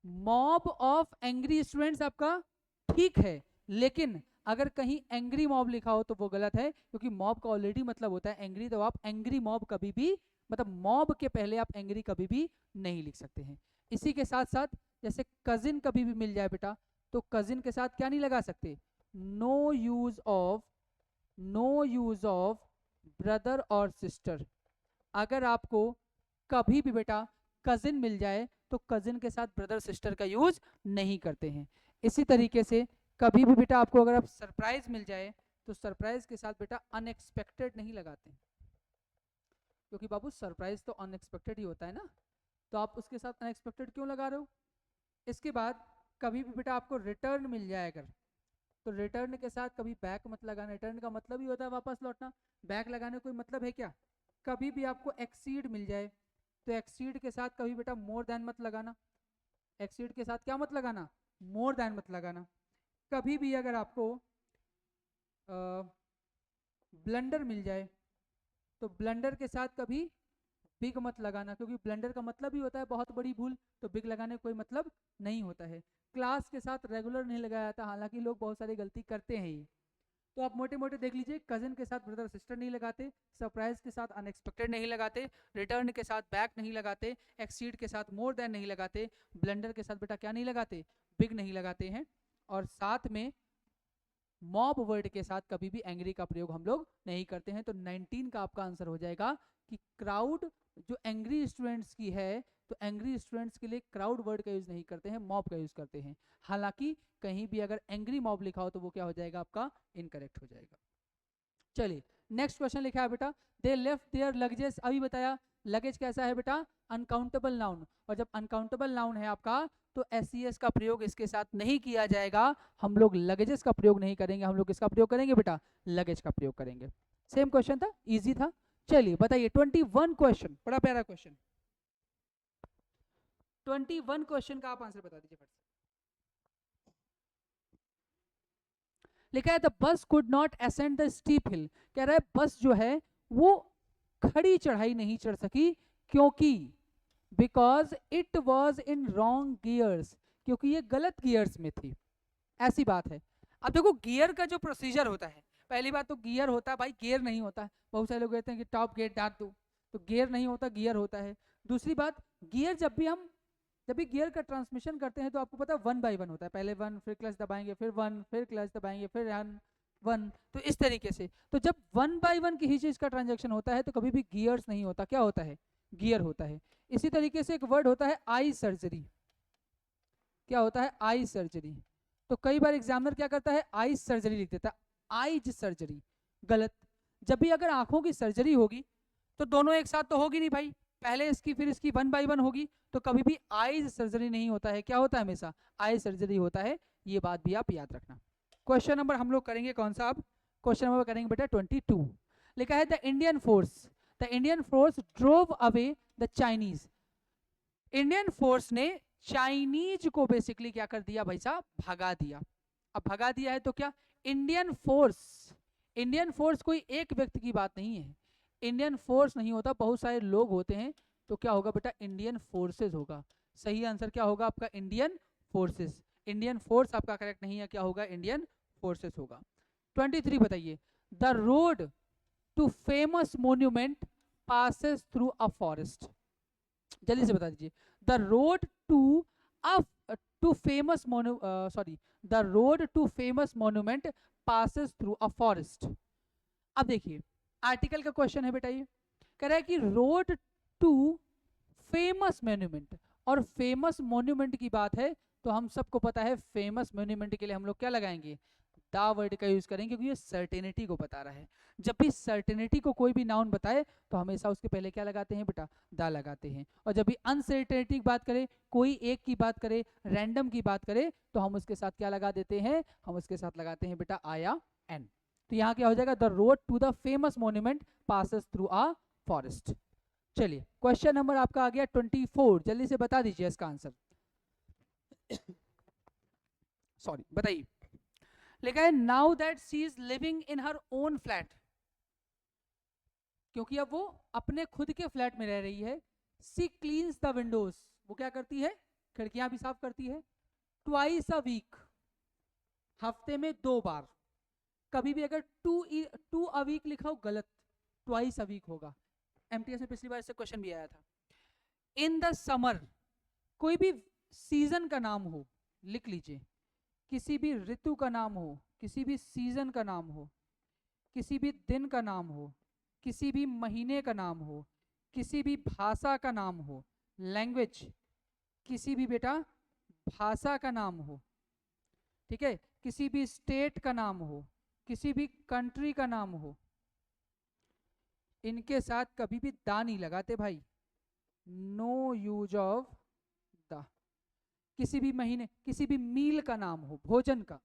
मॉब ऑफ एंग्री स्टूडेंट्स आपका ठीक है, लेकिन अगर कहीं एंग्री मॉब लिखा हो तो वो गलत है, क्योंकि मॉब का ऑलरेडी मतलब होता है एंग्री, तो आप एंग्री मॉब कभी भी, मतलब मॉब के पहले आप एंग्री कभी भी नहीं लिख सकते हैं। इसी के साथ साथ जैसे कजिन कभी भी मिल जाए बेटा, तो कजिन के साथ क्या नहीं लगा सकते, no use of, no use of brother और सिस्टर। अगर आपको कभी भी बेटा कजिन मिल जाए तो कजिन के साथ ब्रदर सिस्टर का यूज नहीं करते हैं। इसी तरीके से कभी भी बेटा आपको अगर आप सरप्राइज मिल जाए तो सरप्राइज के साथ बेटा अनएक्सपेक्टेड नहीं लगाते, क्योंकि बाबू सरप्राइज तो अनएक्सपेक्टेड ही होता है ना, तो आप उसके साथ अनएक्सपेक्टेड क्यों लगा रहे हो। इसके बाद कभी भी बेटा आपको रिटर्न मिल जाए अगर, तो रिटर्न के साथ कभी बैक मत लगाना, रिटर्न का मतलब ही होता है वापस लौटना, बैक लगाने कोई मतलब है क्या। कभी भी आपको एक्सीड मिल जाए तो एक्सीड के साथ कभी बेटा मोर देन मत लगाना, एक्सीड के साथ क्या मत लगाना, मोर देन मत लगाना। कभी भी अगर आपको ब्लंडर मिल जाए तो ब्लंडर के साथ कभी बिग मत लगाना, क्योंकि ब्लंडर का मतलब ही होता है बहुत बड़ी भूल, तो बिग लगाने कोई मतलब नहीं होता है। क्लास के साथ रेगुलर नहीं लगाया जाता, हालांकि लोग बहुत सारी गलती करते हैं ये, तो आप मोटे मोटे देख लीजिए, कजिन के साथ ब्रदर सिस्टर नहीं लगाते, सरप्राइज के साथ अनएक्सपेक्टेड नहीं लगाते, रिटर्न के साथ बैक नहीं लगाते, एक्सीड के साथ मोर देन नहीं लगाते, ब्लंडर के साथ बेटा क्या नहीं लगाते, बिग नहीं लगाते हैं, और साथ में मॉब वर्ड के साथ कभी भी एंग्री का प्रयोग हम लोग नहीं करते हैं। तो 19 का आपका आंसर हो जाएगा कि क्राउड जो एंग्री स्टूडेंट्स की है, तो एंग्री स्टूडेंट्स के लिए क्राउड वर्ड का यूज नहीं करते हैं, मॉब का यूज करते हैं। हालांकि कहीं भी अगर एंग्री मॉब लिखा हो तो वो क्या हो जाएगा आपका, इनकरेक्ट हो जाएगा। चलिए नेक्स्ट क्वेश्चन लिखा है बेटा, दे लेफ्ट देयर लगेज, अभी बताया लगेज कैसा है बेटा, अनकाउंटेबल नाउन, और जब अनकाउंटेबल नाउन है आपका तो एस का प्रयोग इसके साथ नहीं किया जाएगा, हम लोग लगेजेस का प्रयोग नहीं करेंगे, हम लोग किसका प्रयोग करेंगे बेटा, लगेज का प्रयोग करेंगे। सेम क्वेश्चन था, इजी था। चलिए बताइए 21 क्वेश्चन, बड़ा प्यारा क्वेश्चन, 21 क्वेश्चन का आप आंसर बता दीजिए फट से। लिखा है the bus could not ascend the steep hill, कह रहा है बस जो है वो खड़ी चढ़ाई नहीं चढ़ सकी, क्योंकि because it was in wrong gears, क्योंकि ये गलत गियर्स में थी, ऐसी बात है। अब देखो गियर का जो प्रोसीजर होता है, पहली बात तो गियर होता है भाई, गियर नहीं होता है, बहुत सारे लोग कहते हैं कि टॉप गियर डाल दो, तो गियर नहीं होता, गियर होता है। दूसरी बात, गियर जब भी गियर का ट्रांसमिशन करते हैं तो आपको पता है 1 बाय 1 होता है, पहले 1 फिर क्लच दबाएंगे फिर 1 फिर क्लच दबाएंगे फिर 1, तो इस तरीके से, तो जब 1 बाय 1 की ही चीज का ट्रांजेक्शन होता है तो कभी भी गियर्स नहीं होता, क्या होता है, गियर होता है। इसी तरीके से एक वर्ड होता है आई सर्जरी, क्या होता है, आई सर्जरी, तो कई बार एग्जामिनर क्या करता है, आई सर्जरी लिख देता है, आईज सर्जरी, गलत। जब भी अगर आंखों की सर्जरी होगी तो दोनों एक साथ तो होगी नहीं भाई, पहले इसकी फिर इसकी 1 बाय 1 होगी, तो कभी भी आईज सर्जरी नहीं होता है, क्या होता है, हमेशा आई सर्जरी होता है, ये बात भी आप याद रखना। क्वेश्चन नंबर हम लोग करेंगे कौन सा, अब क्वेश्चन नंबर करेंगे बेटा 22। लिखा है the Indian force drove away the Chinese, Indian force ने चाइनीज को बेसिकली क्या कर दिया भाई साहब, भगा दिया। अब भगा दिया है तो क्या, इंडियन फोर्स, इंडियन फोर्स कोई एक व्यक्ति की बात नहीं है, इंडियन फोर्स नहीं होता, बहुत सारे लोग होते हैं, तो क्या होगा बेटा, इंडियन फोर्सेस होगा। सही आंसर क्या होगा आपका, इंडियन फोर्सेस, इंडियन फोर्स आपका करेक्ट नहीं है, क्या होगा, इंडियन फोर्सेस होगा। 23 बताइए, the road to famous monument passes through a forest, जल्दी से बता दीजिए, the road to famous sorry, the road to famous monument passes through a forest. अब देखिए आर्टिकल का क्वेश्चन है बेटा, ये कह रहा है कि रोड टू फेमस मोन्यूमेंट, और फेमस मोन्यूमेंट की बात है तो हम सबको पता है फेमस मोन्यूमेंट के लिए हम लोग क्या लगाएंगे, द वर्ड का यूज करेंगे, क्योंकि ये सर्टेनिटी को बता रहा है। जब भी सर्टेनिटी को कोई भी नाउन बताए तो हमेशा उसके पहले क्या लगाते हैं बेटा, द लगाते हैं, और जब भी अनसर्टेनिटी की बात करें, कोई एक की बात करे, रैंडम की बात करे, तो हम उसके साथ क्या लगा देते हैं, हम उसके साथ लगाते हैं बेटा आया एन। तो यहाँ क्या हो जाएगा, the road to the famous monument passes through a forest. चलिए क्वेश्चन नंबर आपका आ गया 24, जल्दी से बता दीजिए इसका आंसर। सॉरी बताइए, लिखा है now that she is living in her own flat, क्योंकि अब वो अपने खुद के फ्लैट में रह रही है। सी क्लीन्स द विंडोज, वो क्या करती है, खिड़कियां भी साफ करती है। ट्वाइस अ वीक, हफ्ते में 2 बार। कभी भी अगर टू अ वीक लिखा हो गलत, ट्वाइस अ वीक होगा। एमटीएस में पिछली बार इससे क्वेश्चन भी आया था। इन द समर, कोई भी सीजन का नाम हो लिख लीजिए, किसी भी ऋतु का नाम हो, किसी भी सीजन का नाम हो, किसी भी दिन का नाम हो, किसी भी महीने का नाम हो, किसी भी भाषा का नाम हो, लैंग्वेज, किसी भी बेटा भाषा का नाम हो, ठीक है, किसी भी स्टेट का नाम हो, किसी भी कंट्री का नाम हो, इनके साथ कभी भी दा नहीं लगाते भाई, नो यूज ऑफ द। किसी भी महीने, किसी भी मील का नाम हो, भोजन का,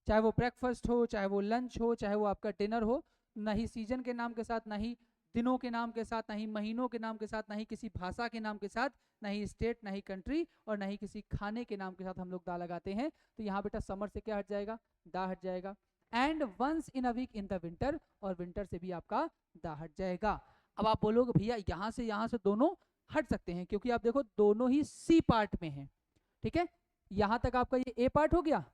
चाहे वो ब्रेकफास्ट हो, चाहे वो लंच हो, चाहे वो आपका डिनर हो, ना ही सीजन के नाम के साथ, ना ही दिनों के नाम के साथ, ना ही महीनों के नाम के साथ, ना ही किसी भाषा के नाम के साथ, ना ही स्टेट, ना ही कंट्री, और ना ही किसी खाने के नाम के साथ हम लोग दा लगाते हैं। तो यहाँ बेटा समर से क्या हट जाएगा, दा हट जाएगा। And once in a week in the winter, और विंटर से भी आपका दा हट जाएगा। अब आप बोलोगे भैया यहाँ से दोनों हट सकते हैं, क्योंकि आप देखो दोनों ही सी पार्ट में हैं, ठीक है। यहां तक आपका ये ए पार्ट हो गया,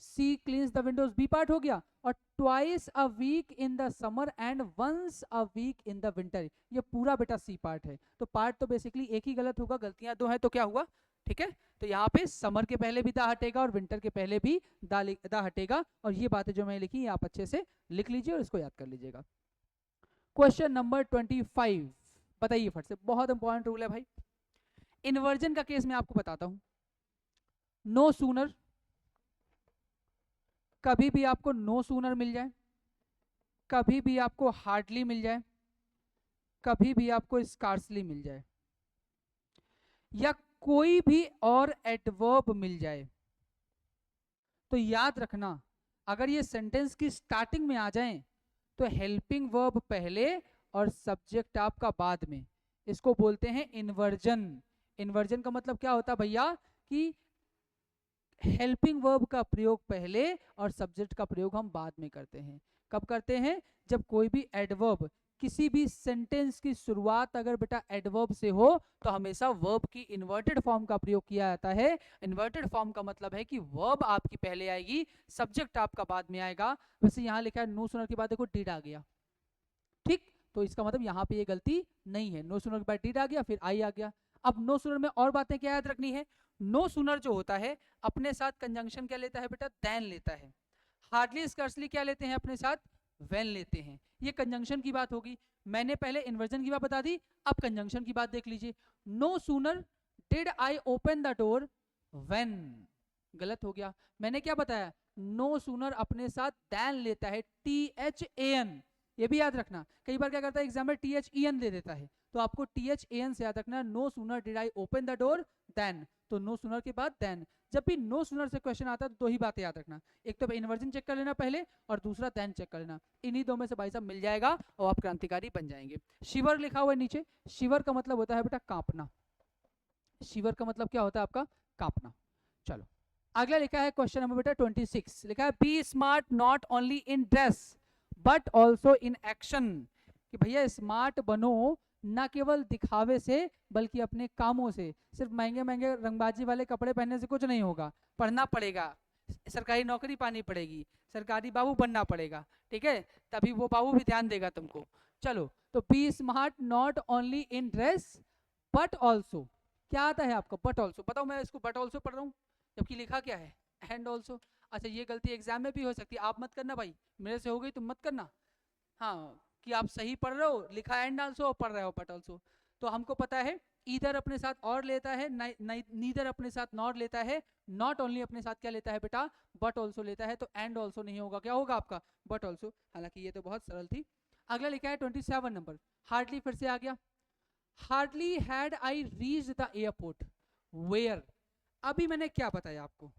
she cleans the windows B part हो गया, और twice a week in the summer and once a week in the winter, ये पूरा बेटा सी पार्ट है। तो पार्ट तो बेसिकली एक ही गलत होगा, गलतियां 2 हैं तो क्या हुआ, ठीक है। तो यहाँ पे समर के पहले भी दा हटेगा और विंटर के पहले भी दा हटेगा, और ये बातें जो मैं लिखी आप अच्छे से लिख लीजिए और इसको याद कर लीजिएगा। क्वेश्चन नंबर 25 बताइए फट से, बहुत इंपॉर्टेंट रूल है भाई। इन्वर्जन का केस मैं आपको बताता हूं। नो सूनर, कभी भी आपको नो सूनर मिल जाए, कभी भी आपको हार्डली मिल जाए, कभी भी आपको स्कार्सली मिल जाए, या कोई भी और एडवर्ब मिल जाए, तो याद रखना अगर ये सेंटेंस की स्टार्टिंग में आ जाए तो हेल्पिंग वर्ब पहले और सब्जेक्ट आपका बाद में, इसको बोलते हैं इन्वर्जन। इन्वर्जन का मतलब क्या होता है भैया, कि हेल्पिंग वर्ब का प्रयोग पहले और सब्जेक्ट का प्रयोग हम बाद में करते हैं। कब करते हैं, जब कोई भी एडवर्ब, किसी भी सेंटेंस की शुरुआत अगर बेटा एडवर्ब से हो तो हमेशा वर्ब की इन्वर्टेड फॉर्म का प्रयोग किया जाता है। इन्वर्टेड फॉर्म का मतलब है कि वर्ब आपकी पहले आएगी, सब्जेक्ट आपका बाद में आएगा। वैसे यहाँ लिखा है नो सुनर के बाद देखो डिड आ गया, ठीक, तो इसका मतलब यहाँ पे ये गलती नहीं है, नो सुनर के बाद डिड आ गया फिर आई आ गया। अब नो सुनर में और बातें क्या याद रखनी है, नो सुनर जो होता है अपने साथ कंजंक्शन क्या लेता है बेटा, देन लेता है। हार्डली स्कर्सली क्या लेते हैं अपने साथ, वेन लेते हैं। ये कंजंक्शन की बात होगी। मैंने पहले इन्वर्जन की बात बता दी, अब कंजंक्शन की बात देख लीजिए। No sooner did I open the door when, गलत हो गया। मैंने क्या बताया, नो सूनर अपने साथ देन लेता है, THAN, ये भी याद रखना। कई बार क्या करता है एग्जाम में THEN दे देता है, तो आपको THAN से याद रखना, no sooner did I open the door then, तो नो सूनर के बाद देन। जब भी नो सूनर से क्वेश्चन आता है तो 2 ही बातें याद रखना, एक तो इन्वर्जन चेक कर लेना पहले और दूसरा देन चेक कर लेना। इन्हीं 2 में से भाई साहब मिल जाएगा और आप क्रांतिकारी बन जाएंगे। शिवर लिखा हुआ है नीचे, शिवर का मतलब होता है बेटा कांपना। शिवर का मतलब क्या होता है आपका, कांपना। चलो अगला लिखा है क्वेश्चन नंबर बेटा 26, लिखा है be smart not only in dress but also in action, कि भैया स्मार्ट बनो ना केवल दिखावे से बल्कि अपने कामों से। सिर्फ महंगे महंगे रंगबाजी वाले कपड़े पहनने से कुछ नहीं होगा, पढ़ना पड़ेगा, सरकारी नौकरी पानी पड़ेगी, सरकारी बाबू बनना पड़ेगा, ठीक है, तभी वो बाबू भी ध्यान देगा तुमको। चलो तो be smart not only in dress but also, क्या आता है आपको, बट ऑल्सो, बताओ मैं इसको बट ऑल्सो पढ़ रहा हूँ जबकि लिखा क्या है, एंड ऑल्सो। अच्छा ये गलती एग्जाम में भी हो सकती है, आप मत करना भाई, मेरे से हो गई तुम मत करना। हाँ कि आप सही पढ़ रहे हो, लिखा एंड ऑल्सो और पढ़ रहे हो बट ऑल्सो। तो हमको पता है इधर अपने साथ और लेता है, नीदर अपने साथ नॉट लेता है, नॉट ओनली अपने साथ क्या लेता है बेटा, बट ऑल्सो लेता है, तो एंड ऑल्सो नहीं होगा, क्या होगा आपका, बट ऑल्सो। हालांकि ये तो बहुत सरल थी। अगला लिखा है 27 नंबर, हार्डली फिर से आ गया। Hardly had I reach the airport where, अभी मैंने क्या बताया आपको,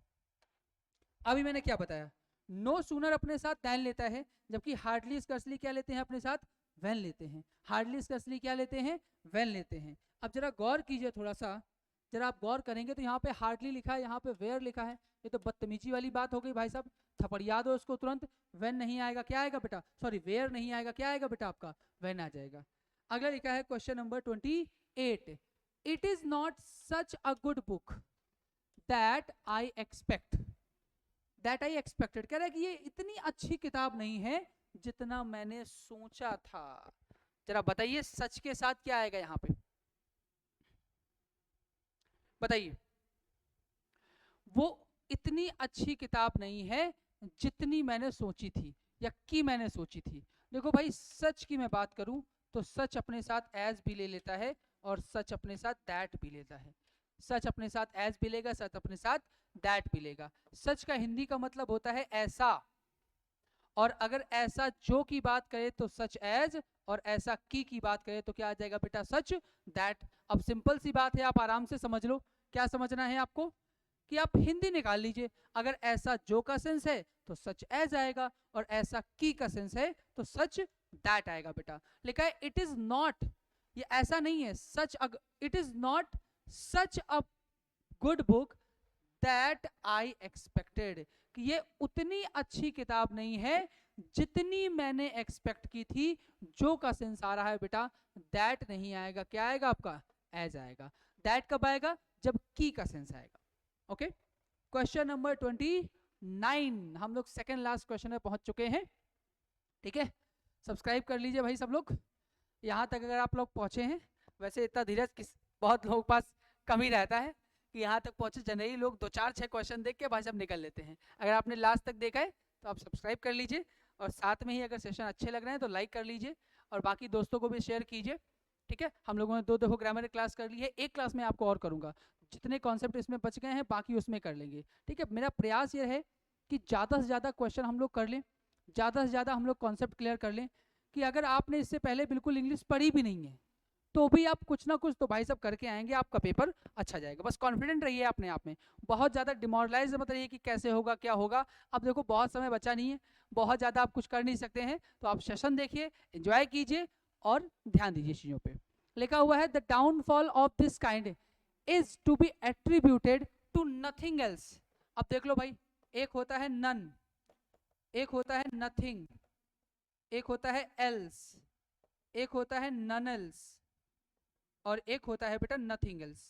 अभी मैंने क्या बताया, नो सूनर अपने साथ देन लेता है, जबकि हार्डली स्कर्सली क्या लेते हैं अपने साथ, वेन लेते हैं। हार्डली स्कर्सली क्या लेते हैं, वेन लेते हैं। अब जरा गौर कीजिए थोड़ा सा, जरा आप गौर करेंगे तो यहाँ पे हार्डली लिखा है, यहाँ पे वेयर लिखा है, ये तो बदतमीजी वाली बात हो गई भाई साहब। थपड़िया दो उसको तुरंत। व्हेन नहीं आएगा क्या आएगा बेटा, सॉरी वेयर नहीं आएगा क्या आएगा बेटा आपका, व्हेन आ जाएगा। अगला लिखा है question number 28, it is not such a good book that I expect, that I expected, कह रहा है कि ये इतनी अच्छी किताब नहीं है जितना मैंने सोचा था। जरा बताइए सच के साथ क्या आएगा यहां पे, बताइए। वो इतनी अच्छी किताब नहीं है जितनी मैंने सोची थी या की मैंने सोची थी। देखो भाई सच की मैं बात करूं तो सच अपने साथ एज भी ले लेता है और सच अपने साथ दैट भी लेता है। सच अपने साथ एज भी लेगा, सच अपने साथ दैट भी लेगा। सच का हिंदी का मतलब होता है ऐसा, और अगर ऐसा जो की बात करे तो सच एज, और ऐसा की बात करे तो क्या आ जाएगा बेटा, सच दैट। अब सिंपल सी बात है, आप आराम से समझ लो। क्या समझना है आपको कि आप हिंदी निकाल लीजिए। अगर ऐसा जो का सेंस है तो सच एज आएगा, और ऐसा की का सेंस है तो सच दैट आएगा बेटा। लिखा है इट इज नॉट, ये ऐसा नहीं है, such, it is not such a good book that I expected, कि ये उतनी अच्छी किताब नहीं है जितनी मैंने एक्सपेक्ट की थी। जो का सेंस आ रहा है बेटा, दैट नहीं आएगा, क्या आएगा आपका, एज आएगा। दैट कब आएगा, जब की का सेंस आएगा। ओके, क्वेश्चन नंबर 29, हम लोग सेकेंड लास्ट क्वेश्चन में पहुंच चुके हैं। ठीक है, सब्सक्राइब कर लीजिए भाई सब लोग, यहाँ तक अगर आप लोग पहुंचे हैं। वैसे इतना धीरज किस बहुत लोगों के पास कम ही रहता है कि यहाँ तक पहुंचे। जनरली लोग 2 4 6 क्वेश्चन देख के भाई साहब निकल लेते हैं। अगर आपने लास्ट तक देखा है तो आप सब्सक्राइब कर लीजिए, और साथ में ही अगर सेशन अच्छे लग रहे हैं तो लाइक कर लीजिए, और बाकी दोस्तों को भी शेयर कीजिए। ठीक है, हम लोगों ने 2 ग्रामर क्लास कर ली है, एक क्लास में आपको और करूँगा। जितने कॉन्सेप्ट इसमें बच गए हैं बाकी उसमें कर लेंगे। ठीक है, मेरा प्रयास ये है कि ज़्यादा से ज़्यादा क्वेश्चन हम लोग कर लें, ज़्यादा से ज़्यादा हम लोग कॉन्सेप्ट क्लियर कर लें। कि अगर आपने इससे पहले बिल्कुल इंग्लिश पढ़ी भी नहीं है तो भी आप कुछ ना कुछ तो भाई सब करके आएंगे, आपका पेपर अच्छा जाएगा। बस कॉन्फिडेंट रहिए अपने आप में, बहुत ज़्यादा डिमोरलाइज मत रहिए कि कैसे होगा क्या होगा। अब देखो बहुत समय बचा नहीं है, बहुत ज़्यादा आप कुछ कर नहीं सकते हैं, तो आप सेशन देखिए, एंजॉय कीजिए और ध्यान दीजिए चीज़ों पे। लिखा हुआ है the downfall of this kind is to be attributed to nothing else. अब देख लो भाई, एक होता है नन, एक होता है नथिंग, एक होता है एल्स, एक होता है नन एल्स, और एक होता है बेटा नथिंग एल्स।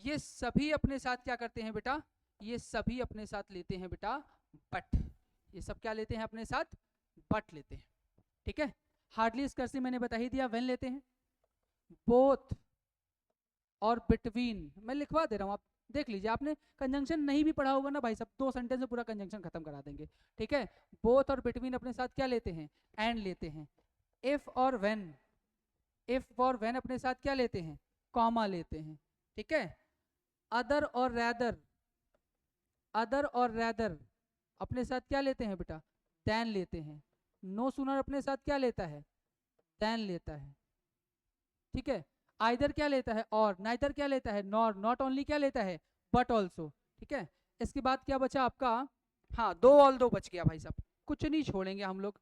ये सभी अपने साथ क्या करते हैं बेटा, ये सभी अपने साथ लेते हैं बेटा बट। ये सब क्या लेते हैं अपने साथ, बट लेते हैं। ठीक है, हार्डली इसका से मैंने बता ही दिया, व्हेन लेते हैं, बोथ और बिटवीन मैं लिखवा दे रहा हूं, आप देख लीजिए। आपने कंजंक्शन नहीं भी पढ़ा होगा ना भाई साहब, 2 सेंटेंस में पूरा कंजंक्शन खत्म करा देंगे। ठीक है, बोथ और बिटवीन अपने साथ क्या लेते हैं, एंड लेते हैं। इफ और व्हेन, इफ और व्हेन अपने साथ क्या लेते हैं, कॉमा लेते हैं। ठीक है, अदर और रैदर, अदर और रैदर अपने साथ क्या लेते हैं बेटा, देन लेते हैं। नो सूनर अपने साथ क्या लेता है, देन लेता है। ठीक है, आइदर क्या लेता है, और नाइदर क्या लेता है, नॉर, नॉट ओनली क्या लेता है, बट ऑल्सो। ठीक है, इसके बाद क्या बचा आपका, हाँ 2 ऑल 2 बच गया भाई साहब, कुछ नहीं छोड़ेंगे हम लोग,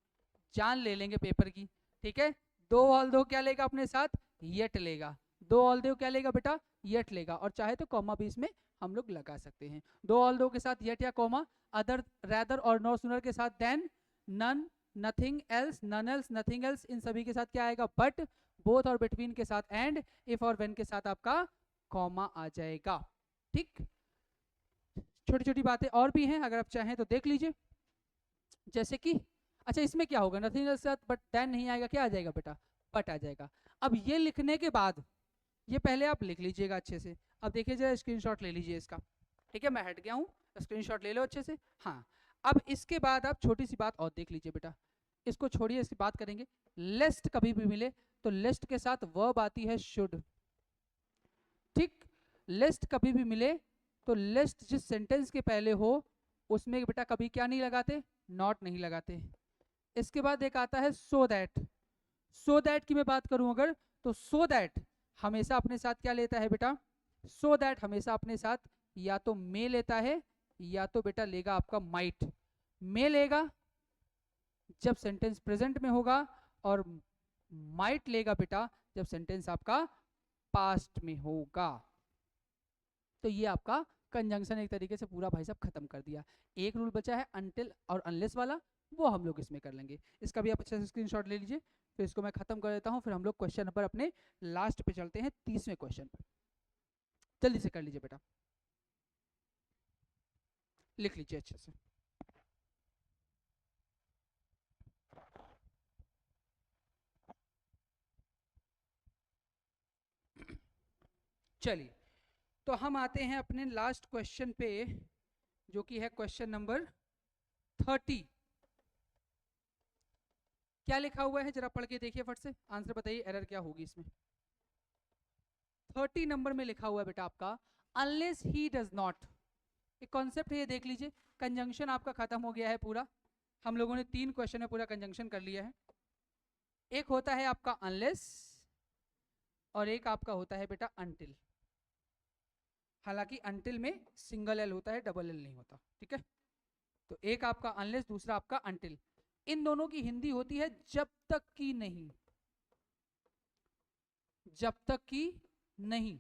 जान ले लेंगे पेपर की। ठीक है, 2 ऑल 2 क्या लेगा अपने साथ, येट लेगा। 2 ऑल 2 क्या लेगा बेटा, येट लेगा, और चाहे तो कॉमा भी इसमें हम लोग लगा सकते हैं। 2 ऑल 2 के साथ येट या कॉमा, अदर रैदर और नो सूनर के साथ than, none, nothing else, none else, nothing else, इन सभी के साथ क्या आएगा, बट, बोथ और बिटवीन के साथ एंड, इफ और व्हेन के साथ आपका कॉमा आ जाएगा। ठीक, छोटी छोटी बातें और भी हैं, अगर आप चाहें तो देख लीजिए। जैसे कि अच्छा इसमें क्या होगा, नथिंग एल्स के साथ बट देन नहीं आएगा, क्या आ जाएगा बेटा, बट आ जाएगा। अब ये लिखने के बाद, ये पहले आप लिख लीजिएगा अच्छे से। अब देखिए जरा स्क्रीनशॉट ले लीजिए इसका। ठीक है, मैं हट गया हूँ, स्क्रीनशॉट ले लो अच्छे से। हाँ, अब इसके बाद आप छोटी सी बात और देख लीजिए बेटा, इसको छोड़िए, इसकी बात करेंगे। लेस्ट कभी भी मिले तो लेस्ट के साथ वर्ब आती है शुड। ठीक, लेस्ट कभी भी मिले तो लेस्ट जिस सेंटेंस के पहले हो उसमें बेटा कभी क्या नहीं लगाते, नॉट नहीं लगाते। इसके बाद एक आता है सो दैट। सो दैट की मैं बात करूं अगर, तो सो दैट हमेशा अपने साथ क्या लेता है बेटा, सो दैट हमेशा अपने साथ या तो मे लेता है या तो बेटा लेगा आपका माइट। मे लेगा जब सेंटेंस प्रेजेंट में होगा, और माइट लेगा बेटा जब सेंटेंस आपका पास्ट में होगा। तो ये आपका कंजंक्शन एक तरीके से पूरा भाई साहब खत्म कर दिया। एक रूल बचा है अनटिल और अनलेस वाला, वो हम लोग इसमें कर लेंगे। इसका भी आप अच्छे से स्क्रीनशॉट ले लीजिए। फिर इसको मैं खत्म कर देता हूँ, फिर हम लोग क्वेश्चन नंबर अपने लास्ट पे चलते हैं, 30वें क्वेश्चन पर। जल्दी से कर लीजिए बेटा, लिख लीजिए अच्छे से। चलिए, तो हम आते हैं अपने लास्ट क्वेश्चन पे, जो कि है क्वेश्चन नंबर 30। क्या लिखा हुआ है जरा पढ़ के देखिए फट से, आंसर बताइए एरर क्या होगी इसमें। 30 नंबर में लिखा हुआ है बेटा आपका अनलेस ही डज नॉट। एक कॉन्सेप्ट है ये, देख लीजिए। कंजंक्शन आपका खत्म हो गया है पूरा, हम लोगों ने 3 क्वेश्चन में पूरा कंजंक्शन कर लिया है। एक होता है आपका अनलेस और एक आपका होता है बेटा अनटिल। हालांकि अनटिल में सिंगल एल होता है, डबल एल नहीं होता, ठीक है। तो एक आपका अनलेस, दूसरा आपका अनटिल। इन दोनों की हिंदी होती है जब तक कि नहीं, जब तक कि नहीं।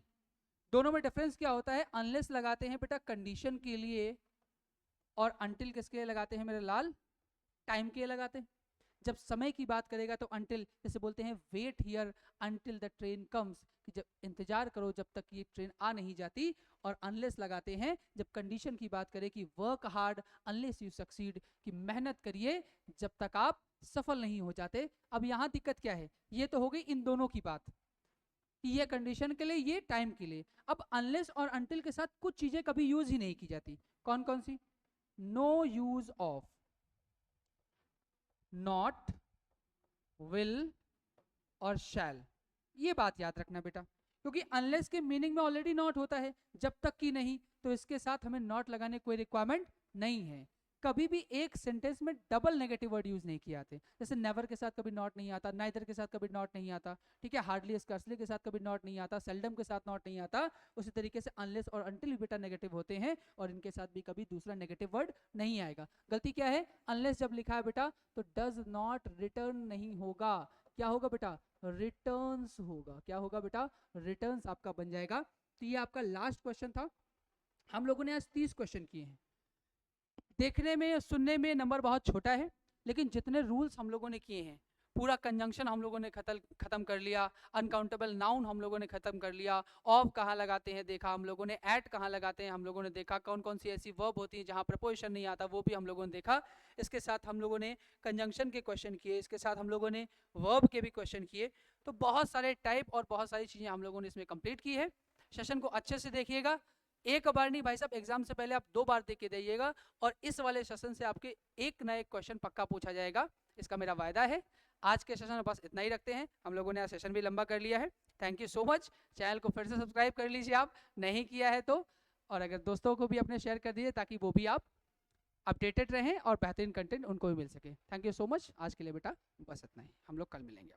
दोनों में डिफरेंस क्या होता है, अनलेस लगाते हैं बेटा कंडीशन के लिए, और अनटिल किसके लिए लगाते हैं मेरे लाल, टाइम के लिए लगाते हैं। जब समय की बात करेगा तो अनटिल, जैसे बोलते हैं wait here until the train comes, कि जब इंतजार करो जब तक ये ट्रेन आ नहीं जाती। और अनलेस लगाते हैं जब कंडीशन की बात करें कि work hard unless you succeed, कि मेहनत करिए जब तक आप सफल नहीं हो जाते। अब यहाँ दिक्कत क्या है, ये तो हो गई इन दोनों की बात, ये कंडीशन के लिए, ये टाइम के लिए। अब अनलेस और अनटिल के साथ कुछ चीजें कभी यूज ही नहीं की जाती। कौन कौन सी, no use of, not, will और शैल। ये बात याद रखना बेटा, क्योंकि अनलेस के मीनिंग में ऑलरेडी नॉट होता है, जब तक कि नहीं, तो इसके साथ हमें नॉट लगाने कोई रिक्वायरमेंट नहीं है। कभी भी एक सेंटेंस में डबल नेगेटिव वर्ड यूज नहीं किए जाते। जैसे नेवर के साथ कभी नॉट नहीं आता, नाइदर के साथ कभी नॉट नहीं आता, ठीक है। हार्डली स्कर्सली के साथ कभी नॉट नहीं आता, सेल्डम के साथ नॉट नहीं आता। उसी तरीके से अनलेस और अनटिल भी बेटा नेगेटिव होते हैं, और इनके साथ भी कभी दूसरा नेगेटिव वर्ड नहीं आएगा। गलती क्या है, अनलेस जब लिखा है बेटा तो डज नॉट रिटर्न नहीं होगा, क्या होगा बेटा, रिटर्न्स होगा। क्या होगा बेटा, रिटर्न्स आपका बन जाएगा। तो ये आपका लास्ट क्वेश्चन था। हम लोगों ने आज 30 क्वेश्चन किए हैं। देखने में सुनने में नंबर बहुत छोटा है, लेकिन जितने रूल्स हम लोगों ने किए हैं, पूरा कंजंक्शन हम लोगों ने खत्म कर लिया, अनकाउंटेबल नाउन हम लोगों ने खत्म कर लिया, ऑफ कहाँ लगाते हैं देखा हम लोगों ने, एट कहाँ लगाते हैं हम लोगों ने देखा, कौन कौन सी ऐसी वर्ब होती है जहाँ प्रपोजिशन नहीं आता वो भी हम लोगों ने देखा। इसके साथ हम लोगों ने कंजंक्शन के क्वेश्चन किए, इसके साथ हम लोगों ने वर्ब के भी क्वेश्चन किए। तो बहुत सारे टाइप और बहुत सारी चीज़ें हम लोगों ने इसमें कंप्लीट की है। सेशन को अच्छे से देखिएगा, एक बार नहीं भाई साहब, एग्जाम से पहले आप 2 बार देख के जाइएगा, और इस वाले सेशन से आपके एक ना एक क्वेश्चन पक्का पूछा जाएगा, इसका मेरा वायदा है। आज के सेशन में बस इतना ही रखते हैं, हम लोगों ने आज सेशन भी लंबा कर लिया है। Thank you so much. Channel को फिर से सब्सक्राइब कर लीजिए आप नहीं किया है तो, और अगर दोस्तों को भी अपने शेयर कर दीजिए ताकि वो भी आप अपडेटेड रहें और बेहतरीन कंटेंट उनको भी मिल सके। Thank you so much. आज के लिए बेटा बस इतना ही, हम लोग कल मिलेंगे।